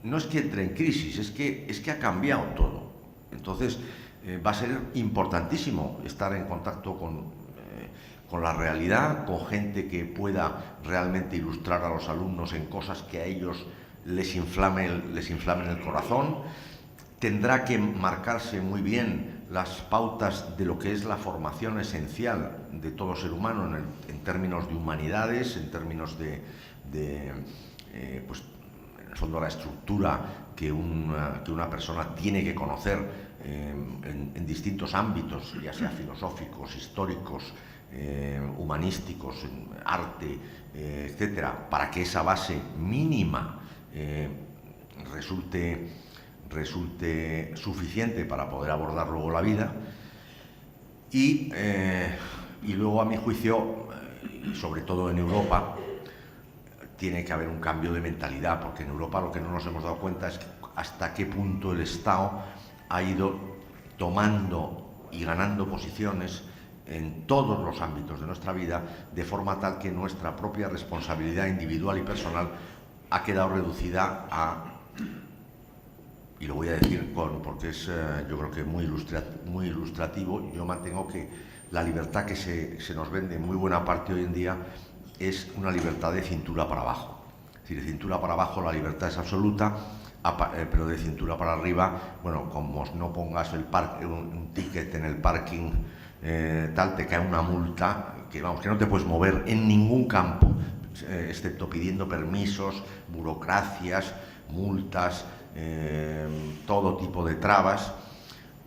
no es que entre en crisis, es que ha cambiado todo. Entonces va a ser importantísimo estar en contacto con la realidad, con gente que pueda realmente ilustrar a los alumnos en cosas que a ellos les inflamen el corazón. Tendrá que marcarse muy bien las pautas de lo que es la formación esencial de todo ser humano en términos de humanidades, en términos pues, en el fondo, la estructura que una persona tiene que conocer en distintos ámbitos, ya sea filosóficos, históricos, humanísticos, arte, etcétera, para que esa base mínima resulte suficiente para poder abordar luego la vida. Y luego, a mi juicio, sobre todo en Europa, tiene que haber un cambio de mentalidad, porque en Europa lo que no nos hemos dado cuenta es hasta qué punto el Estado ha ido tomando y ganando posiciones en todos los ámbitos de nuestra vida, de forma tal que nuestra propia responsabilidad individual y personal ha quedado reducida a, y lo voy a decir porque es yo creo que muy ilustrativo, yo mantengo que la libertad que se nos vende en muy buena parte hoy en día es una libertad de cintura para abajo. Es decir, de cintura para abajo la libertad es absoluta, pero de cintura para arriba, bueno, como no pongas un ticket en el parking, te cae una multa que no te puedes mover en ningún campo, excepto pidiendo permisos, burocracias, multas, todo tipo de trabas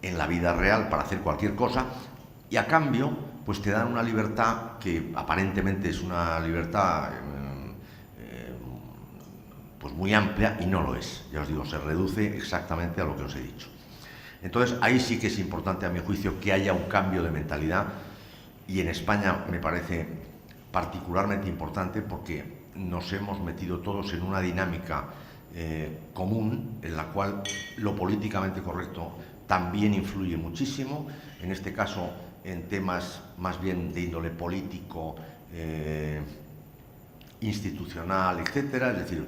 en la vida real para hacer cualquier cosa, y a cambio pues te dan una libertad que aparentemente es una libertad pues muy amplia, y no lo es. Ya os digo, se reduce exactamente a lo que os he dicho. Entonces, ahí sí que es importante, a mi juicio, que haya un cambio de mentalidad, y en España me parece particularmente importante porque nos hemos metido todos en una dinámica común en la cual lo políticamente correcto también influye muchísimo, en este caso en temas más bien de índole político, institucional, etcétera. Es decir,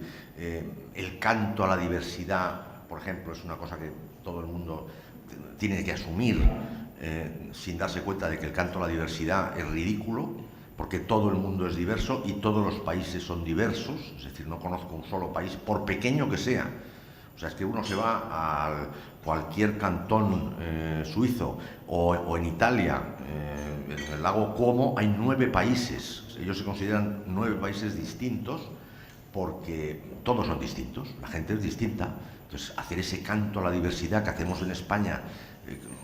el canto a la diversidad, por ejemplo, es una cosa que todo el mundo tiene que asumir sin darse cuenta de que el canto a la diversidad es ridículo, porque todo el mundo es diverso y todos los países son diversos. Es decir, no conozco un solo país, por pequeño que sea. O O sea, es que uno se va a cualquier cantón suizo o en Italia, en el lago Como, hay 9 países. Ellos se consideran 9 países distintos porque todos son distintos, la gente es distinta. Entonces, hacer ese canto a la diversidad que hacemos en España,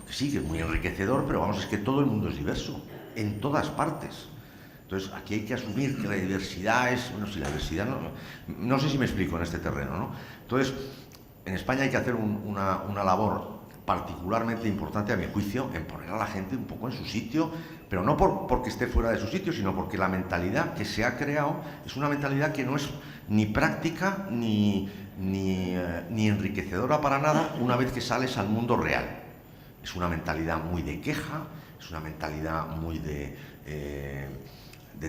sí, que es muy enriquecedor, pero vamos, es que todo el mundo es diverso, en todas partes. Entonces, aquí hay que asumir que la diversidad es... Bueno, si la diversidad no sé si me explico en este terreno, ¿no? Entonces, en España hay que hacer una labor particularmente importante, a mi juicio, en poner a la gente un poco en su sitio, pero no porque esté fuera de su sitio, sino porque la mentalidad que se ha creado es una mentalidad que no es ni práctica ni enriquecedora para nada una vez que sales al mundo real. Es una mentalidad muy de queja, es una mentalidad muy de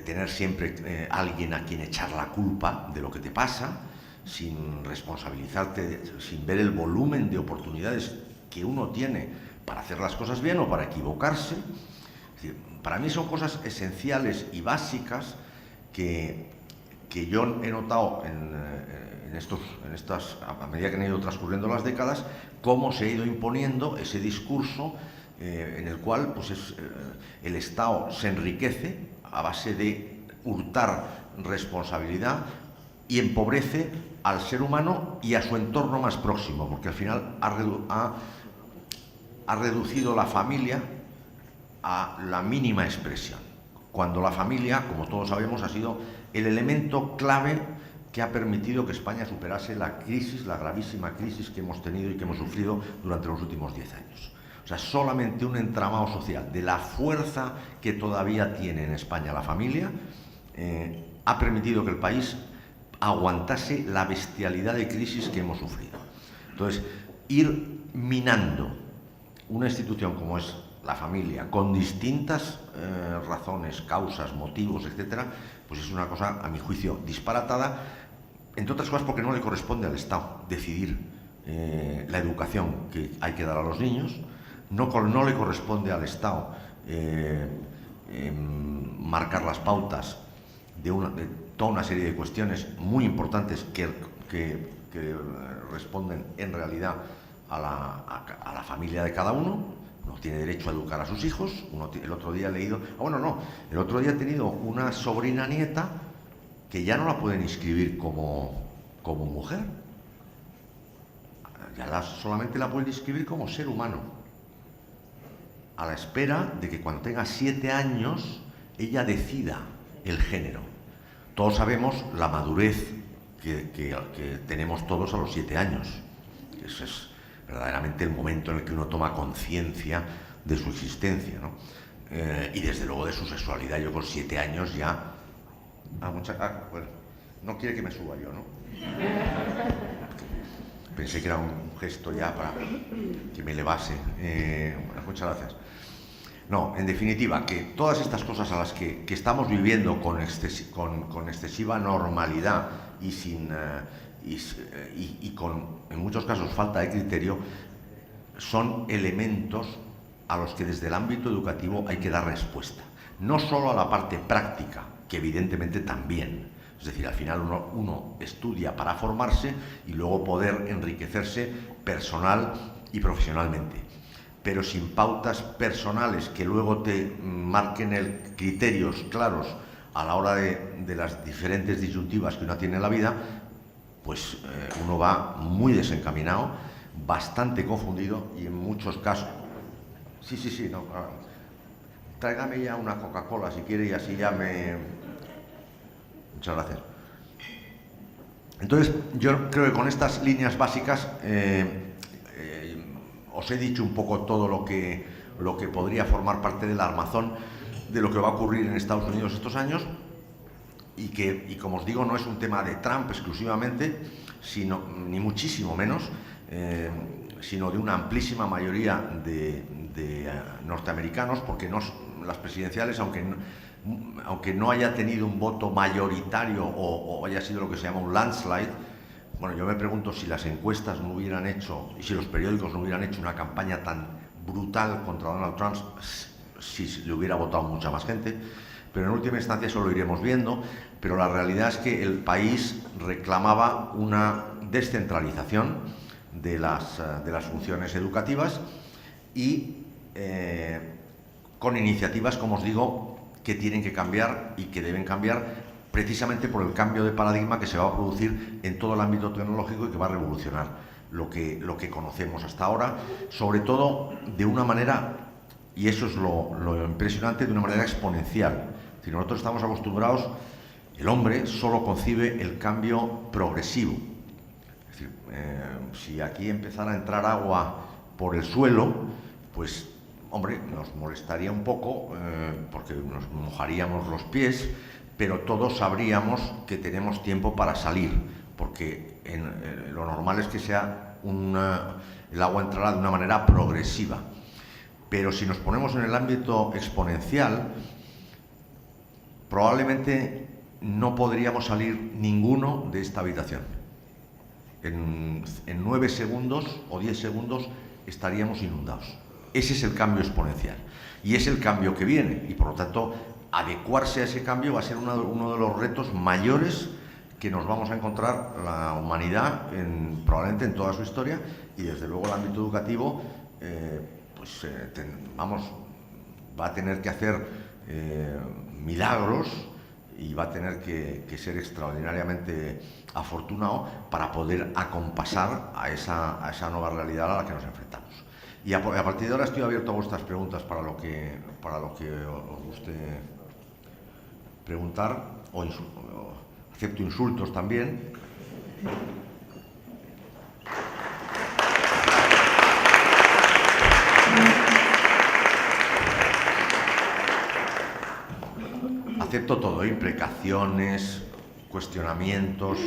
tener siempre alguien a quien echar la culpa de lo que te pasa, sin responsabilizarte, sin ver el volumen de oportunidades que uno tiene para hacer las cosas bien o para equivocarse. Es decir, para mí son cosas esenciales y básicas que yo he notado a medida que han ido transcurriendo las décadas, cómo se ha ido imponiendo ese discurso en el cual pues el Estado se enriquece a base de hurtar responsabilidad y empobrece al ser humano y a su entorno más próximo, porque al final ha reducido la familia a la mínima expresión, cuando la familia, como todos sabemos, ha sido el elemento clave que ha permitido que España superase la gravísima crisis que hemos tenido y que hemos sufrido durante los últimos 10 años. O sea, solamente un entramado social de la fuerza que todavía tiene en España la familia ha permitido que el país aguantase la bestialidad de crisis que hemos sufrido. Entonces, ir minando una institución como es la familia, con distintas razones, causas, motivos, etcétera, pues es una cosa, a mi juicio, disparatada, entre otras cosas porque no le corresponde al Estado decidir la educación que hay que dar a los niños, no le corresponde al Estado marcar las pautas de toda una serie de cuestiones muy importantes que responden en realidad a la familia de cada uno. Uno tiene derecho a educar a sus hijos. El otro día he leído... el otro día he tenido una sobrina nieta que ya no la pueden inscribir como mujer. Ya solamente la pueden inscribir como ser humano, a la espera de que cuando tenga 7 años ella decida el género. Todos sabemos la madurez que tenemos todos a los 7 años. Ese es verdaderamente el momento en el que uno toma conciencia de su existencia, ¿no? Y desde luego de su sexualidad. Yo con 7 años ya... bueno, no quiere que me suba yo, ¿no? Pensé que era un gesto ya para que me elevase. Bueno, muchas gracias. No, en definitiva, que todas estas cosas a las que estamos viviendo con excesiva normalidad y con, en muchos casos, falta de criterio, son elementos a los que desde el ámbito educativo hay que dar respuesta. No solo a la parte práctica, que evidentemente también. Es decir, al final uno estudia para formarse y luego poder enriquecerse personal y profesionalmente. Pero sin pautas personales que luego te marquen criterios claros a la hora de las diferentes disyuntivas que uno tiene en la vida, pues uno va muy desencaminado, bastante confundido y en muchos casos... Sí, no, tráigame ya una Coca-Cola si quiere y así ya me... Muchas gracias. Entonces, yo creo que con estas líneas básicas os he dicho un poco todo lo que podría formar parte del armazón de lo que va a ocurrir en Estados Unidos estos años y como os digo, no es un tema de Trump exclusivamente, ni muchísimo menos, sino de una amplísima mayoría de norteamericanos, porque las presidenciales, aunque no haya tenido un voto mayoritario o haya sido lo que se llama un landslide, bueno, yo me pregunto si las encuestas no hubieran hecho, y si los periódicos no hubieran hecho una campaña tan brutal contra Donald Trump, si le hubiera votado mucha más gente, pero en última instancia eso lo iremos viendo, pero la realidad es que el país reclamaba una descentralización, de las funciones educativas y con iniciativas, como os digo, que tienen que cambiar y que deben cambiar precisamente por el cambio de paradigma que se va a producir en todo el ámbito tecnológico y que va a revolucionar lo que conocemos hasta ahora, sobre todo de una manera, y eso es lo impresionante, de una manera exponencial. Si nosotros estamos acostumbrados, el hombre solo concibe el cambio progresivo. Es decir, si aquí empezara a entrar agua por el suelo, pues, hombre, nos molestaría un poco porque nos mojaríamos los pies, pero todos sabríamos que tenemos tiempo para salir, porque lo normal es que sea el agua entrará de una manera progresiva. Pero si nos ponemos en el ámbito exponencial, probablemente no podríamos salir ninguno de esta habitación. En 9 segundos o 10 segundos estaríamos inundados. Ese es el cambio exponencial y es el cambio que viene, y por lo tanto adecuarse a ese cambio va a ser uno de los retos mayores que nos vamos a encontrar la humanidad probablemente en toda su historia, y desde luego el ámbito educativo va a tener que hacer milagros y va a tener que ser extraordinariamente afortunado para poder acompasar a esa nueva realidad a la que nos enfrentamos. Y a partir de ahora estoy abierto a vuestras preguntas para lo que os guste preguntar, o acepto insultos también. Acepto todo, imprecaciones, cuestionamientos,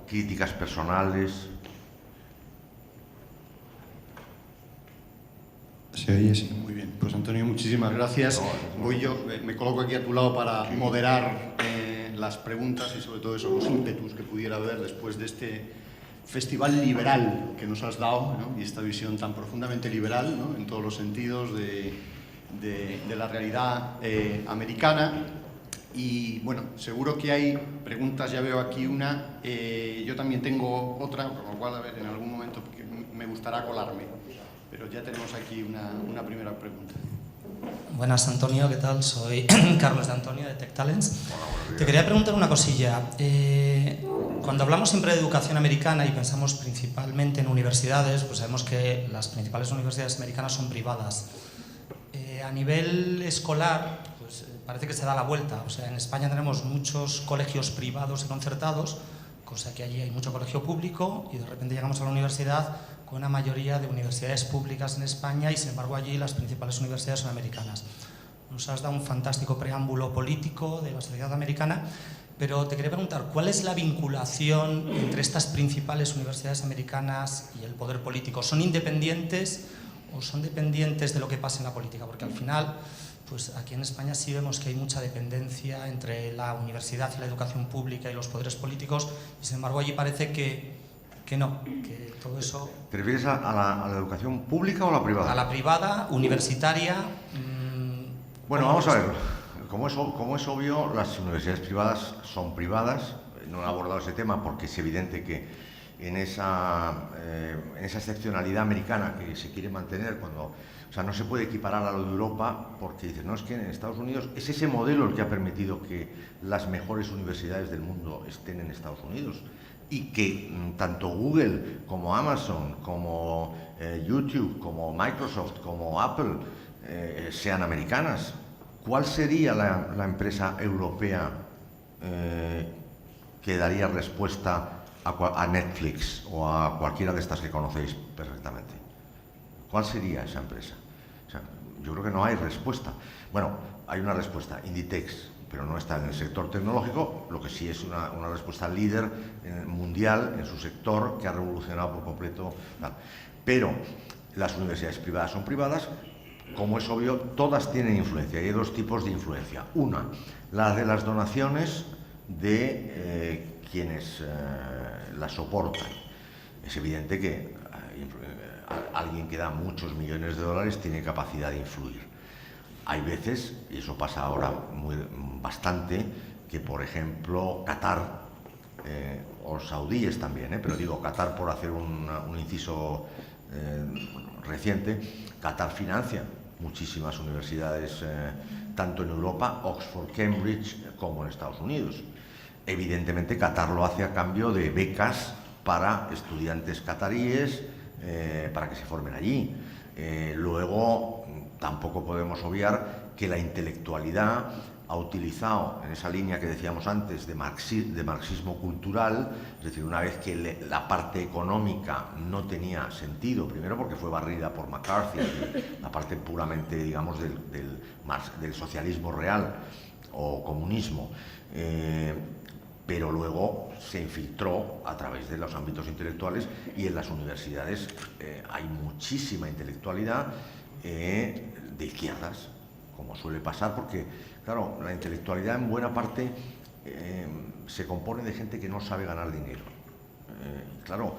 críticas personales. Se oye, sí, muy bien. Pues Antonio, muchísimas gracias. Voy yo, me coloco aquí a tu lado para moderar las preguntas y sobre todo eso, los ímpetus que pudiera haber después de este festival liberal que nos has dado, ¿no? Y esta visión tan profundamente liberal, ¿no? En todos los sentidos de la realidad americana. Y bueno, seguro que hay preguntas, ya veo aquí una, yo también tengo otra, con lo cual a ver, en algún momento me gustará colarme, pero ya tenemos aquí una primera pregunta. Buenas, Antonio, ¿qué tal? Soy Carlos de Antonio, de Tech Talents. Te quería preguntar una cosilla. Cuando hablamos siempre de educación americana y pensamos principalmente en universidades, pues sabemos que las principales universidades americanas son privadas. A nivel escolar, pues parece que se da la vuelta. O sea, en España tenemos muchos colegios privados y concertados, cosa que allí hay mucho colegio público, y de repente llegamos a la universidad con una mayoría de universidades públicas en España, y sin embargo allí las principales universidades son americanas. Nos has dado un fantástico preámbulo político de la sociedad americana, pero te quería preguntar, ¿cuál es la vinculación entre estas principales universidades americanas y el poder político? ¿Son independientes o son dependientes de lo que pasa en la política? Porque al final, pues aquí en España sí vemos que hay mucha dependencia entre la universidad y la educación pública y los poderes políticos, y sin embargo allí parece que no, que todo eso... ¿Te refieres a la educación pública o a la privada? A la privada, universitaria... Bueno, vamos a ver. Como es obvio, las universidades privadas son privadas. No he abordado ese tema porque es evidente que en esa excepcionalidad americana que se quiere mantener, o sea, no se puede equiparar a lo de Europa, porque dices, no, es que en Estados Unidos es ese modelo el que ha permitido que las mejores universidades del mundo estén en Estados Unidos, y que tanto Google como Amazon, como YouTube, como Microsoft, como Apple sean americanas. ¿Cuál sería la empresa europea que daría respuesta a Netflix o a cualquiera de estas que conocéis perfectamente? ¿Cuál sería esa empresa? O sea, yo creo que no hay respuesta. Bueno, hay una respuesta, Inditex, pero no está en el sector tecnológico, lo que sí es una respuesta líder mundial en su sector, que ha revolucionado por completo. Pero las universidades privadas son privadas, como es obvio, todas tienen influencia, y hay dos tipos de influencia. Una, la de las donaciones de quienes las soportan. Es evidente que alguien que da muchos millones de dólares tiene capacidad de influir. Hay veces, y eso pasa ahora bastante, que por ejemplo Qatar o saudíes también, pero digo Qatar por hacer un inciso reciente. Qatar financia muchísimas universidades, tanto en Europa, Oxford, Cambridge, como en Estados Unidos. Evidentemente, Qatar lo hace a cambio de becas para estudiantes cataríes, para que se formen allí. Luego, tampoco podemos obviar que la intelectualidad ha utilizado, en esa línea que decíamos antes, de marxismo cultural, es decir, una vez que la parte económica no tenía sentido, primero porque fue barrida por McCarthy, la parte puramente, digamos, del socialismo real o comunismo, pero luego se infiltró a través de los ámbitos intelectuales, y en las universidades hay muchísima intelectualidad de izquierdas, como suele pasar, porque, claro, la intelectualidad en buena parte se compone de gente que no sabe ganar dinero. Claro,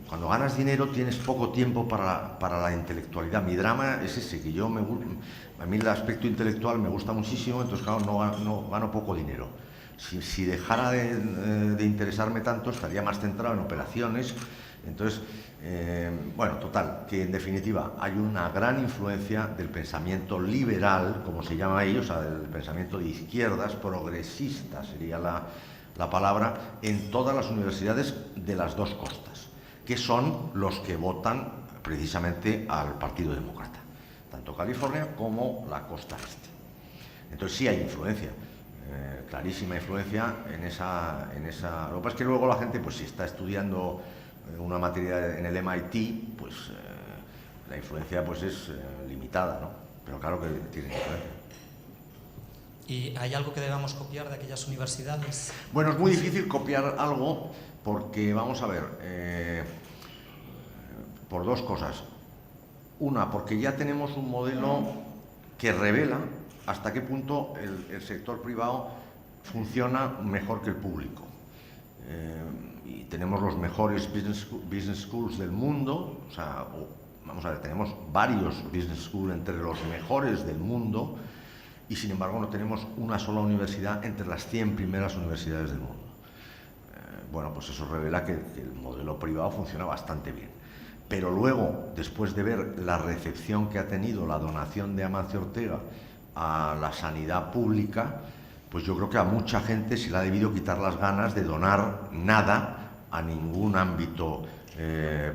cuando ganas dinero tienes poco tiempo para la intelectualidad. Mi drama es ese, que a mí el aspecto intelectual me gusta muchísimo, entonces, claro, no gano poco dinero. Si dejara de interesarme tanto, estaría más centrado en operaciones. Entonces, bueno, total, que en definitiva hay una gran influencia del pensamiento liberal, como se llama ahí, o sea, del pensamiento de izquierdas, progresista sería la palabra, en todas las universidades de las dos costas, que son los que votan precisamente al Partido Demócrata, tanto California como la costa este. Entonces sí hay influencia. Clarísima influencia en esa. Lo que pasa es que luego la gente, pues si está estudiando una materia en el MIT, pues la influencia pues es limitada, ¿no? Pero claro que tiene influencia. ¿Y hay algo que debamos copiar de aquellas universidades? Bueno, es muy difícil copiar algo porque, vamos a ver, por dos cosas. Una, porque ya tenemos un modelo que revela hasta qué punto el sector privado funciona mejor que el público. Y tenemos los mejores business schools del mundo, o sea, vamos a ver, tenemos varios business schools entre los mejores del mundo, y sin embargo no tenemos una sola universidad entre las 100 primeras universidades del mundo. Bueno, pues eso revela que el modelo privado funciona bastante bien. Pero luego, después de ver la recepción que ha tenido la donación de Amancio Ortega a la sanidad pública, pues yo creo que a mucha gente se le ha debido quitar las ganas de donar nada a ningún ámbito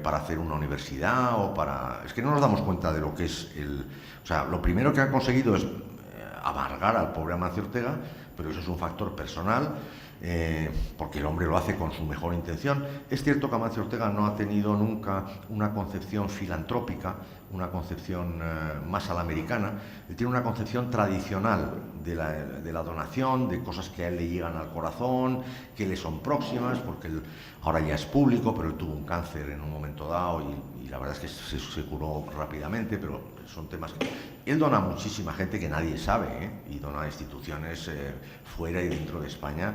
para hacer una universidad o para... Es que no nos damos cuenta de lo que es O sea, lo primero que han conseguido es amargar al pobre Amancio Ortega, pero eso es un factor personal, porque el hombre lo hace con su mejor intención. Es cierto que Amancio Ortega no ha tenido nunca una concepción filantrópica, una concepción más a la americana. Él tiene una concepción tradicional de la donación, de cosas que a él le llegan al corazón, que le son próximas, porque él ahora ya es público, pero él tuvo un cáncer en un momento dado y la verdad es que se curó rápidamente, pero son temas que... Él dona a muchísima gente que nadie sabe, y dona a instituciones fuera y dentro de España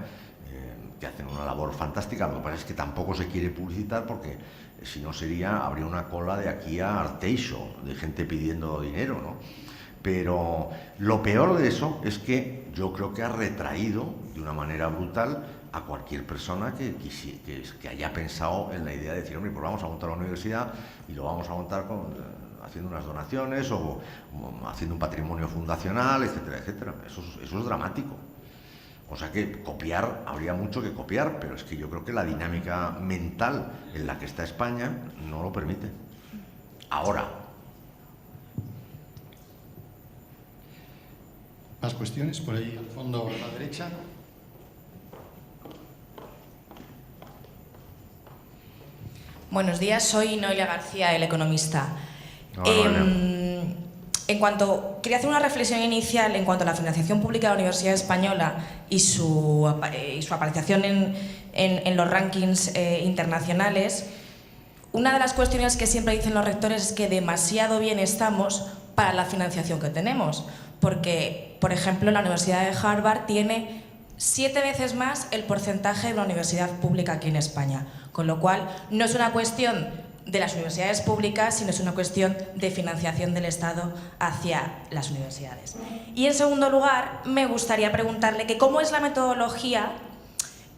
que hacen una labor fantástica. Lo que pasa es que tampoco se quiere publicitar porque si no habría una cola de aquí a Arteixo, de gente pidiendo dinero, ¿no? Pero lo peor de eso es que yo creo que ha retraído de una manera brutal a cualquier persona que haya pensado en la idea de decir, hombre, pues vamos a montar la universidad y lo vamos a montar haciendo unas donaciones o haciendo un patrimonio fundacional, etcétera, etcétera. Eso es dramático. O sea que copiar, habría mucho que copiar, pero es que yo creo que la dinámica mental en la que está España no lo permite. Ahora. ¿Más cuestiones? Por ahí al fondo a la derecha. Buenos días, soy Noelia García, El Economista. Quería hacer una reflexión inicial en cuanto a la financiación pública de la Universidad Española y su apareciación en los rankings internacionales. Una de las cuestiones que siempre dicen los rectores es que demasiado bien estamos para la financiación que tenemos, porque, por ejemplo, la Universidad de Harvard tiene 7 veces más el porcentaje de una universidad pública aquí en España, con lo cual no es una cuestión de las universidades públicas, sino es una cuestión de financiación del Estado hacia las universidades. Y en segundo lugar, me gustaría preguntarle que cómo es la metodología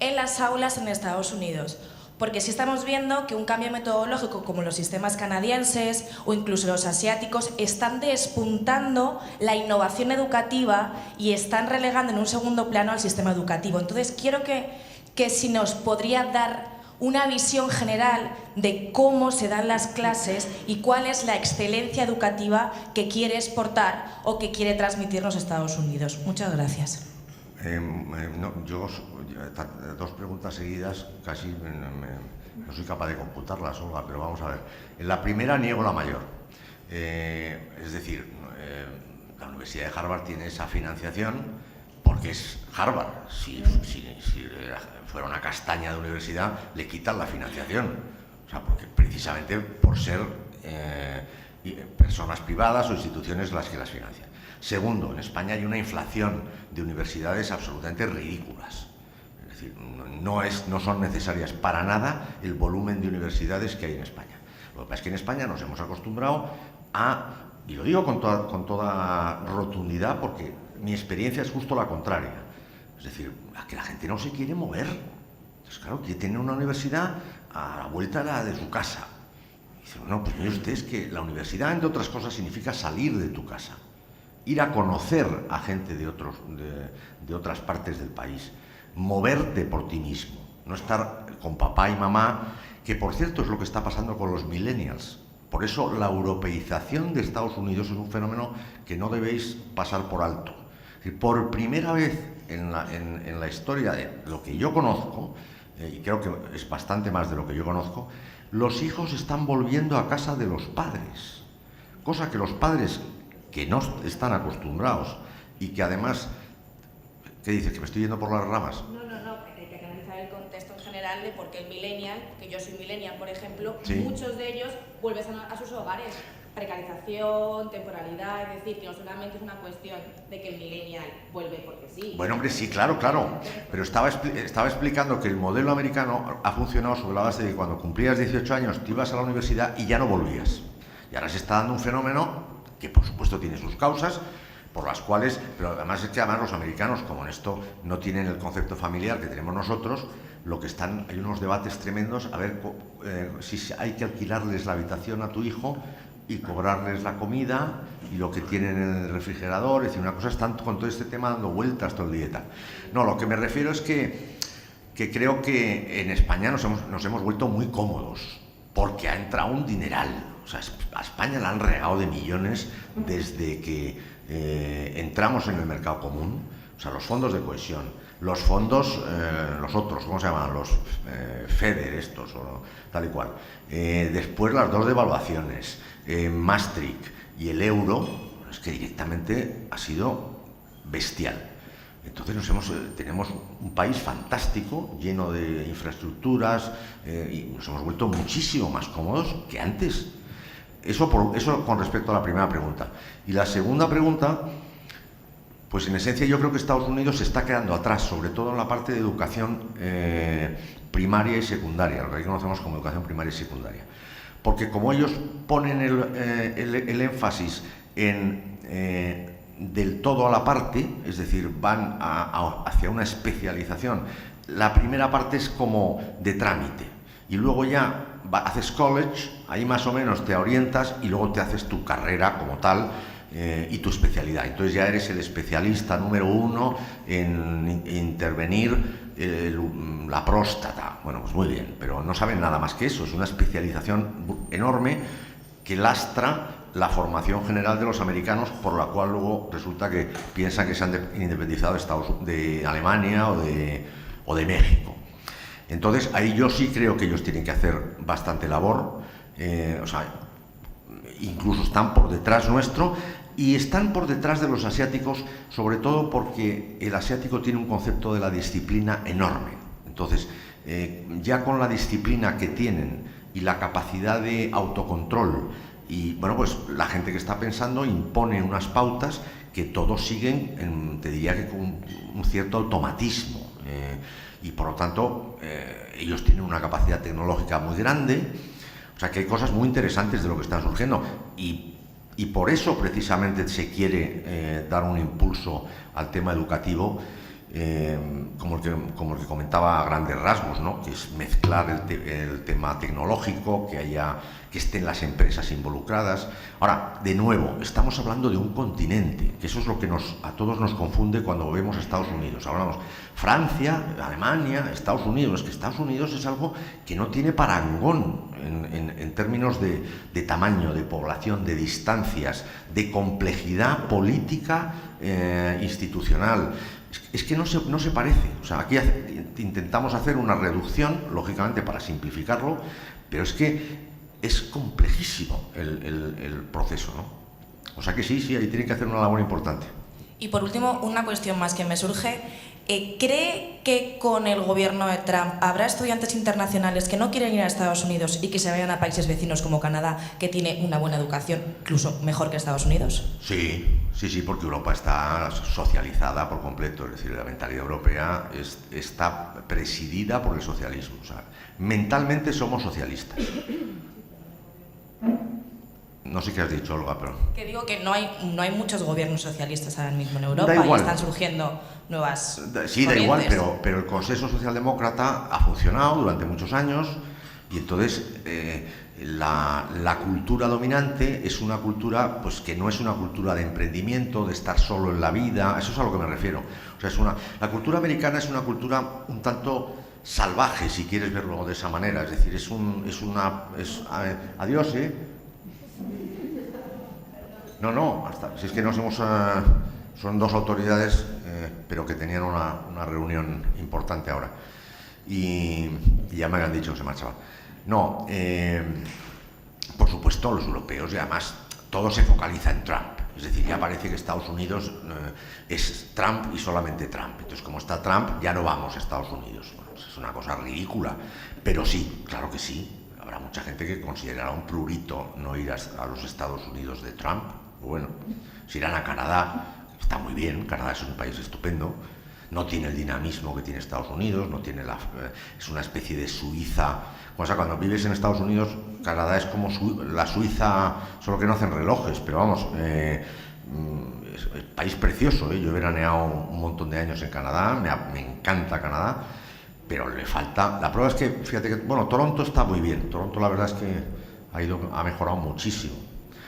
en las aulas en Estados Unidos. Porque sí estamos viendo que un cambio metodológico como los sistemas canadienses o incluso los asiáticos están despuntando la innovación educativa y están relegando en un segundo plano al sistema educativo. Entonces quiero que si nos podría dar una visión general de cómo se dan las clases y cuál es la excelencia educativa que quiere exportar o que quiere transmitirnos Estados Unidos. Muchas gracias. Dos preguntas seguidas, casi no soy capaz de computarlas, Olga, pero vamos a ver. En la primera niego la mayor. Es decir, la Universidad de Harvard tiene esa financiación porque es Harvard. Si fuera una castaña de universidad, le quitan la financiación. O sea, porque precisamente por ser personas privadas o instituciones las que las financian. Segundo, en España hay una inflación de universidades absolutamente ridículas. Es decir, no son necesarias para nada el volumen de universidades que hay en España. Lo que pasa es que en España nos hemos acostumbrado a, y lo digo con toda rotundidad porque mi experiencia es justo la contraria, es decir, a que la gente no se quiere mover. Entonces, claro, quiere tener una universidad a la vuelta de su casa. Y dice, bueno, pues mire usted, es que la universidad, entre otras cosas, significa salir de tu casa. Ir a conocer a gente de otras partes del país, moverte por ti mismo, no estar con papá y mamá, que por cierto es lo que está pasando con los millennials. Por eso la europeización de Estados Unidos es un fenómeno que no debéis pasar por alto. Es decir, por primera vez en la historia de lo que yo conozco, y creo que es bastante más de lo que yo conozco, los hijos están volviendo a casa de los padres, cosa que los padres que no están acostumbrados y que además... ¿Qué dices? ¿Que me estoy yendo por las ramas? No, hay que analizar el contexto en general de por qué el millennial, que yo soy millennial, por ejemplo, sí, muchos de ellos vuelven a sus hogares. Precarización, temporalidad, es decir, que no solamente es una cuestión de que el millennial vuelve porque sí. Bueno, hombre, sí, claro, pero estaba explicando que el modelo americano ha funcionado sobre la base de que cuando cumplías 18 años te ibas a la universidad y ya no volvías. Y ahora se está dando un fenómeno que por supuesto tiene sus causas, por las cuales, pero además es que además los americanos, como en esto no tienen el concepto familiar que tenemos nosotros, hay unos debates tremendos, a ver si hay que alquilarles la habitación a tu hijo y cobrarles la comida y lo que tienen en el refrigerador, es decir, una cosa, están con todo este tema dando vueltas todo el día y tal. No, lo que me refiero es que creo que en España nos hemos vuelto muy cómodos, porque ha entrado un dineral. O sea, a España la han regado de millones desde que entramos en el mercado común. O sea, los fondos de cohesión, los fondos, los otros, ¿cómo se llaman? Los FEDER estos, o tal y cual. Después las dos devaluaciones, Maastricht y el euro, es que directamente ha sido bestial. Entonces tenemos un país fantástico, lleno de infraestructuras, y nos hemos vuelto muchísimo más cómodos que antes. Eso con respecto a la primera pregunta. Y la segunda pregunta, pues en esencia yo creo que Estados Unidos se está quedando atrás, sobre todo en la parte de educación primaria y secundaria, lo que aquí conocemos como educación primaria y secundaria. Porque como ellos ponen el énfasis en del todo a la parte, es decir, van hacia una especialización, la primera parte es como de trámite, y luego ya haces college, ahí más o menos te orientas y luego te haces tu carrera como tal y tu especialidad. Entonces ya eres el especialista número 1 en intervenir la próstata. Bueno, pues muy bien, pero no saben nada más que eso, es una especialización enorme que lastra la formación general de los americanos, por la cual luego resulta que piensan que se han independizado de Alemania o de México. Entonces, ahí yo sí creo que ellos tienen que hacer bastante labor, o sea, incluso están por detrás nuestro, y están por detrás de los asiáticos, sobre todo porque el asiático tiene un concepto de la disciplina enorme. Entonces, ya con la disciplina que tienen y la capacidad de autocontrol, y bueno, pues la gente que está pensando impone unas pautas que todos siguen, te diría que con un cierto automatismo. Y por lo tanto ellos tienen una capacidad tecnológica muy grande, o sea que hay cosas muy interesantes de lo que están surgiendo y por eso precisamente se quiere dar un impulso al tema educativo como el que comentaba a grandes rasgos, ¿no? Que es mezclar el tema tecnológico, que estén las empresas involucradas. Ahora, de nuevo, estamos hablando de un continente, que eso es lo que a todos nos confunde cuando vemos a Estados Unidos. Hablamos Francia, Alemania, Estados Unidos. Es que Estados Unidos es algo que no tiene parangón en términos de tamaño, de población, de distancias, de complejidad política, institucional. Es que no se parece. O sea, aquí intentamos hacer una reducción, lógicamente para simplificarlo, pero es que es complejísimo el proceso, ¿no? O sea que sí, ahí tiene que hacer una labor importante. Y por último, una cuestión más que me surge. ¿Cree que con el gobierno de Trump habrá estudiantes internacionales que no quieren ir a Estados Unidos y que se vayan a países vecinos como Canadá, que tiene una buena educación, incluso mejor que Estados Unidos? Sí, porque Europa está socializada por completo, es decir, la mentalidad europea está presidida por el socialismo. O sea, mentalmente somos socialistas. No sé qué has dicho, Olga, pero... Que digo que no hay muchos gobiernos socialistas ahora mismo en Europa y están surgiendo nuevas Sí, da igual, pero el consenso socialdemócrata ha funcionado durante muchos años y entonces la cultura dominante es una cultura pues que no es una cultura de emprendimiento, de estar solo en la vida, eso es a lo que me refiero. O sea, la cultura americana es una cultura un tanto salvaje, si quieres verlo de esa manera, es decir, adiós, No, si es que son dos autoridades, pero que tenían una reunión importante ahora. Y ya me habían dicho que se marchaba. No, por supuesto, los europeos, y además todo se focaliza en Trump. Es decir, ya parece que Estados Unidos es Trump y solamente Trump. Entonces, como está Trump, ya no vamos a Estados Unidos. Bueno, es una cosa ridícula, pero sí, claro que sí. Habrá mucha gente que considerará un prurito no ir a los Estados Unidos de Trump. Bueno, si irán a Canadá, está muy bien, Canadá es un país estupendo, no tiene el dinamismo que tiene Estados Unidos, es una especie de Suiza. O sea, cuando vives en Estados Unidos, Canadá es como la Suiza, solo que no hacen relojes, pero vamos, es un país precioso, ¿eh? Yo he veraneado un montón de años en Canadá, me encanta Canadá, pero le falta... La prueba es que, fíjate que, bueno, Toronto está muy bien, Toronto la verdad es que ha mejorado muchísimo.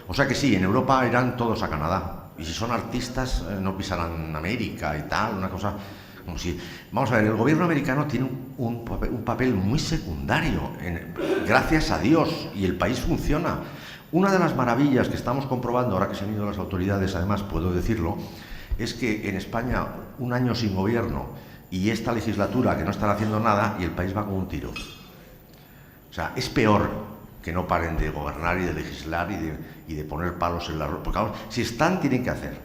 O sea que sí, en Europa irán todos a Canadá. Y si son artistas, no pisarán América y tal, una cosa como si... Vamos a ver, el gobierno americano tiene un papel muy secundario, gracias a Dios, y el país funciona. Una de las maravillas que estamos comprobando, ahora que se han ido las autoridades, además puedo decirlo, es que en España un año sin gobierno y esta legislatura que no están haciendo nada y el país va con un tiro. O sea, es peor que no paren de gobernar y de legislar y de poner palos en la rueda. Porque claro, si están, tienen que hacer.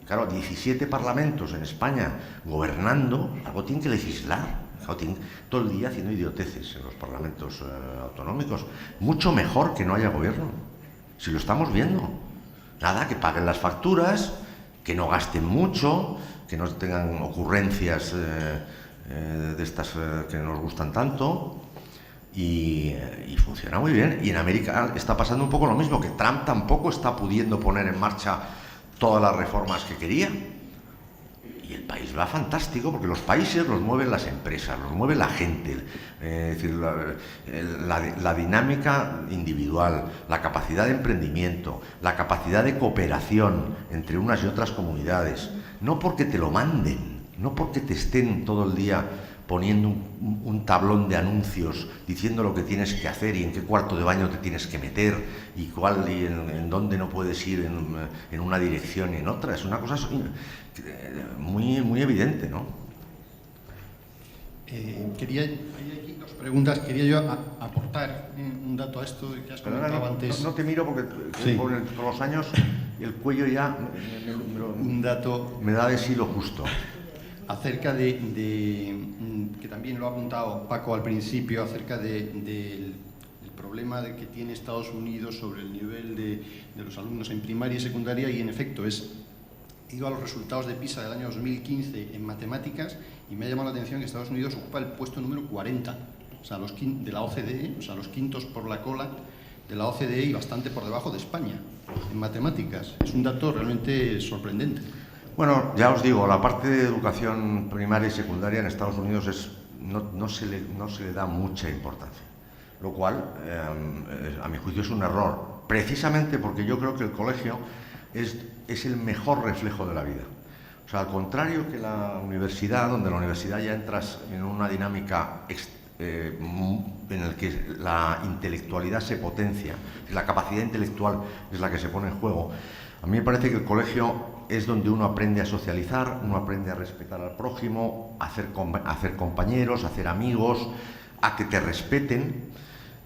Claro, 17 parlamentos en España gobernando, algo tienen que legislar. Claro, tienen todo el día haciendo idioteces en los parlamentos autonómicos. Mucho mejor que no haya gobierno. Si lo estamos viendo. Nada, que paguen las facturas, que no gasten mucho, que no tengan ocurrencias de estas que nos gustan tanto. Y funciona muy bien. Y en América está pasando un poco lo mismo, que Trump tampoco está pudiendo poner en marcha todas las reformas que quería. Y el país va fantástico, porque los países los mueven las empresas, los mueve la gente. Es decir, la dinámica individual, la capacidad de emprendimiento, la capacidad de cooperación entre unas y otras comunidades. No porque te lo manden, no porque te estén todo el día poniendo un tablón de anuncios diciendo lo que tienes que hacer y en qué cuarto de baño te tienes que meter y en dónde no puedes ir en una dirección y en otra. Es una cosa muy evidente, ¿no? Hay aquí dos preguntas. Quería yo aportar un dato a esto que has comentado antes. No te miro porque sí. Por los años el cuello ya un dato me da de sí lo justo. Acerca que también lo ha apuntado Paco al principio, acerca del problema que tiene Estados Unidos sobre el nivel de los alumnos en primaria y secundaria, y en efecto he ido a los resultados de PISA del año 2015 en matemáticas y me ha llamado la atención que Estados Unidos ocupa el puesto número 40, o sea, de la OCDE, o sea, los quintos por la cola de la OCDE y bastante por debajo de España en matemáticas. Es un dato realmente sorprendente. Bueno, ya os digo, la parte de educación primaria y secundaria en Estados Unidos no se le da mucha importancia, lo cual, a mi juicio, es un error, precisamente porque yo creo que el colegio es el mejor reflejo de la vida. O sea, al contrario que la universidad, donde la universidad ya entras en una dinámica en la que la intelectualidad se potencia, la capacidad intelectual es la que se pone en juego. A mí me parece que el colegio es donde uno aprende a socializar, uno aprende a respetar al prójimo, a hacer compañeros, a hacer amigos, a que te respeten,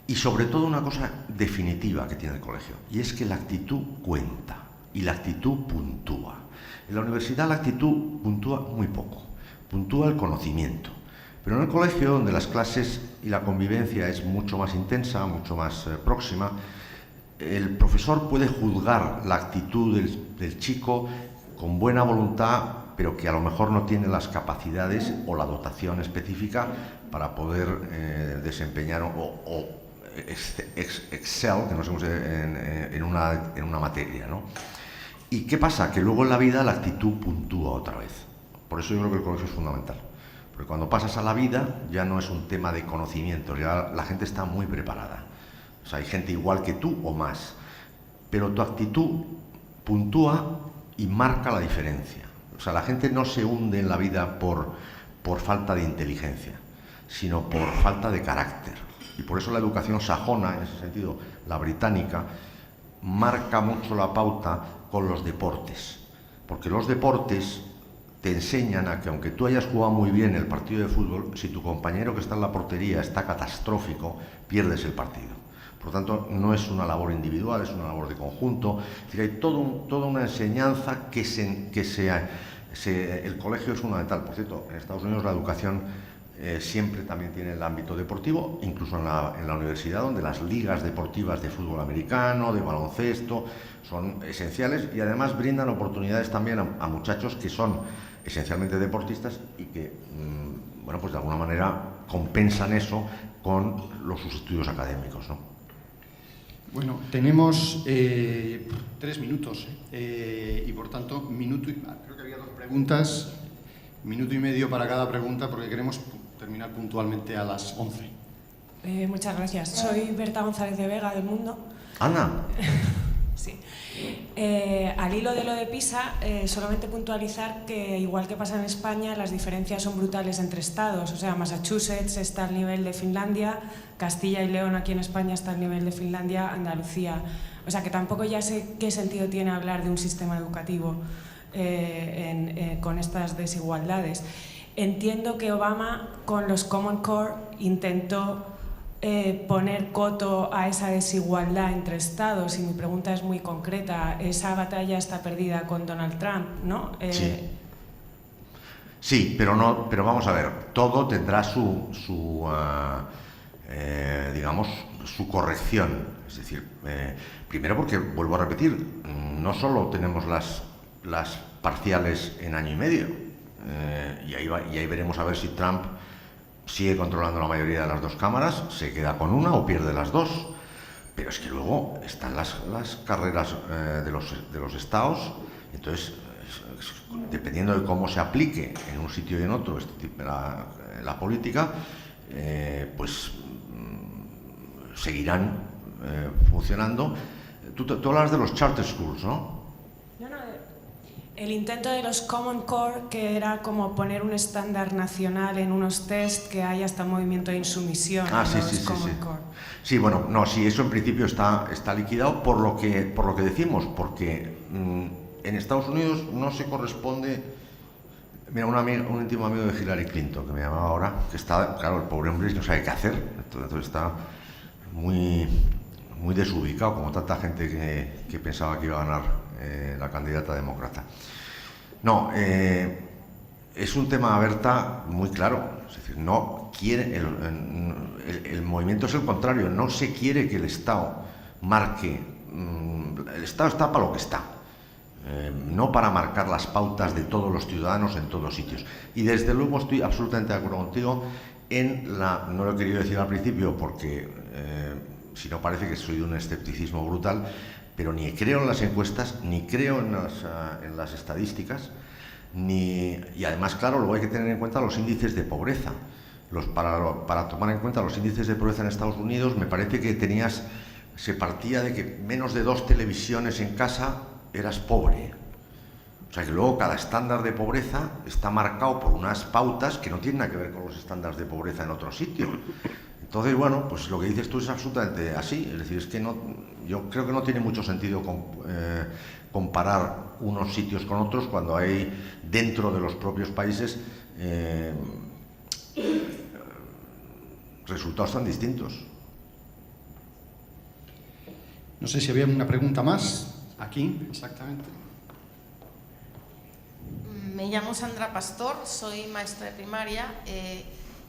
y sobre todo una cosa definitiva que tiene el colegio, y es que la actitud cuenta y la actitud puntúa. En la universidad la actitud puntúa muy poco, puntúa el conocimiento. Pero en el colegio, donde las clases y la convivencia es mucho más intensa, mucho más próxima, el profesor puede juzgar la actitud del chico con buena voluntad, pero que a lo mejor no tiene las capacidades o la dotación específica para poder desempeñar o excel, que no sé cómo se dice, en una materia, ¿no? ¿Y qué pasa? Que luego en la vida la actitud puntúa otra vez. Por eso yo creo que el colegio es fundamental. Porque cuando pasas a la vida ya no es un tema de conocimientos, ya la gente está muy preparada. O sea, hay gente igual que tú o más. Pero tu actitud puntúa y marca la diferencia. O sea, la gente no se hunde en la vida por falta de inteligencia, sino por falta de carácter. Y por eso la educación sajona, en ese sentido, la británica, marca mucho la pauta con los deportes. Porque los deportes te enseñan a que aunque tú hayas jugado muy bien el partido de fútbol, si tu compañero que está en la portería está catastrófico, pierdes el partido. Por lo tanto, no es una labor individual, es una labor de conjunto. Es decir, hay toda una enseñanza el colegio es fundamental. Por cierto, en Estados Unidos la educación siempre también tiene el ámbito deportivo, incluso en la universidad, donde las ligas deportivas de fútbol americano, de baloncesto, son esenciales y además brindan oportunidades también a muchachos que son esencialmente deportistas y que, bueno, pues de alguna manera compensan eso con sus estudios académicos, ¿no? Bueno, tenemos 3 minutos y por tanto, creo que había 2 preguntas, minuto y medio para cada pregunta porque queremos terminar puntualmente a las 11. Muchas gracias. Soy Berta González de Vega, del Mundo. Ana. Sí. Al hilo de lo de PISA, solamente puntualizar que, igual que pasa en España, las diferencias son brutales entre estados. O sea, Massachusetts está al nivel de Finlandia, Castilla y León aquí en España está al nivel de Finlandia, Andalucía. O sea, que tampoco ya sé qué sentido tiene hablar de un sistema educativo con estas desigualdades. Entiendo que Obama, con los Common Core, intentó poner coto a esa desigualdad entre estados, y mi pregunta es muy concreta. Esa batalla está perdida con Donald Trump, ¿no? Sí, pero vamos a ver, todo tendrá digamos, su corrección. Es decir, primero porque, vuelvo a repetir, no solo tenemos las parciales en año y medio, y ahí veremos a ver si Trump sigue controlando la mayoría de las 2 cámaras, se queda con una o pierde las 2. Pero es que luego están las carreras de los estados. Entonces, dependiendo de cómo se aplique en un sitio y en otro la política, pues seguirán funcionando. Tú hablas de los charter schools, ¿no? El intento de los Common Core, que era como poner un estándar nacional en unos test, que hay hasta movimiento de insumisión. Sí. Sí, bueno, no, sí, eso en principio está liquidado por lo que decimos, porque en Estados Unidos no se corresponde. Mira, un íntimo amigo de Hillary Clinton, que me llamaba ahora, que está, claro, el pobre hombre no sabe qué hacer, entonces está muy desubicado, como tanta gente que pensaba que iba a ganar la candidata demócrata. No, es un tema, Berta, muy claro. Es decir, no quiere el movimiento es el contrario. No se quiere que el Estado marque. El Estado está para lo que está, no para marcar las pautas de todos los ciudadanos en todos sitios. Y desde luego estoy absolutamente de acuerdo contigo no lo he querido decir al principio porque si no parece que soy de un escepticismo brutal, pero ni creo en las encuestas, ni creo en las estadísticas, y además, claro, luego hay que tener en cuenta los índices de pobreza. Para tomar en cuenta los índices de pobreza en Estados Unidos, me parece que se partía de que menos de 2 televisiones en casa eras pobre. O sea que luego cada estándar de pobreza está marcado por unas pautas que no tienen nada que ver con los estándares de pobreza en otro sitio. Entonces, bueno, pues lo que dices tú es absolutamente así. Es decir, es que yo creo que no tiene mucho sentido comparar unos sitios con otros cuando hay dentro de los propios países resultados tan distintos. No sé si había una pregunta más. Aquí, exactamente. Me llamo Sandra Pastor, soy maestra de primaria.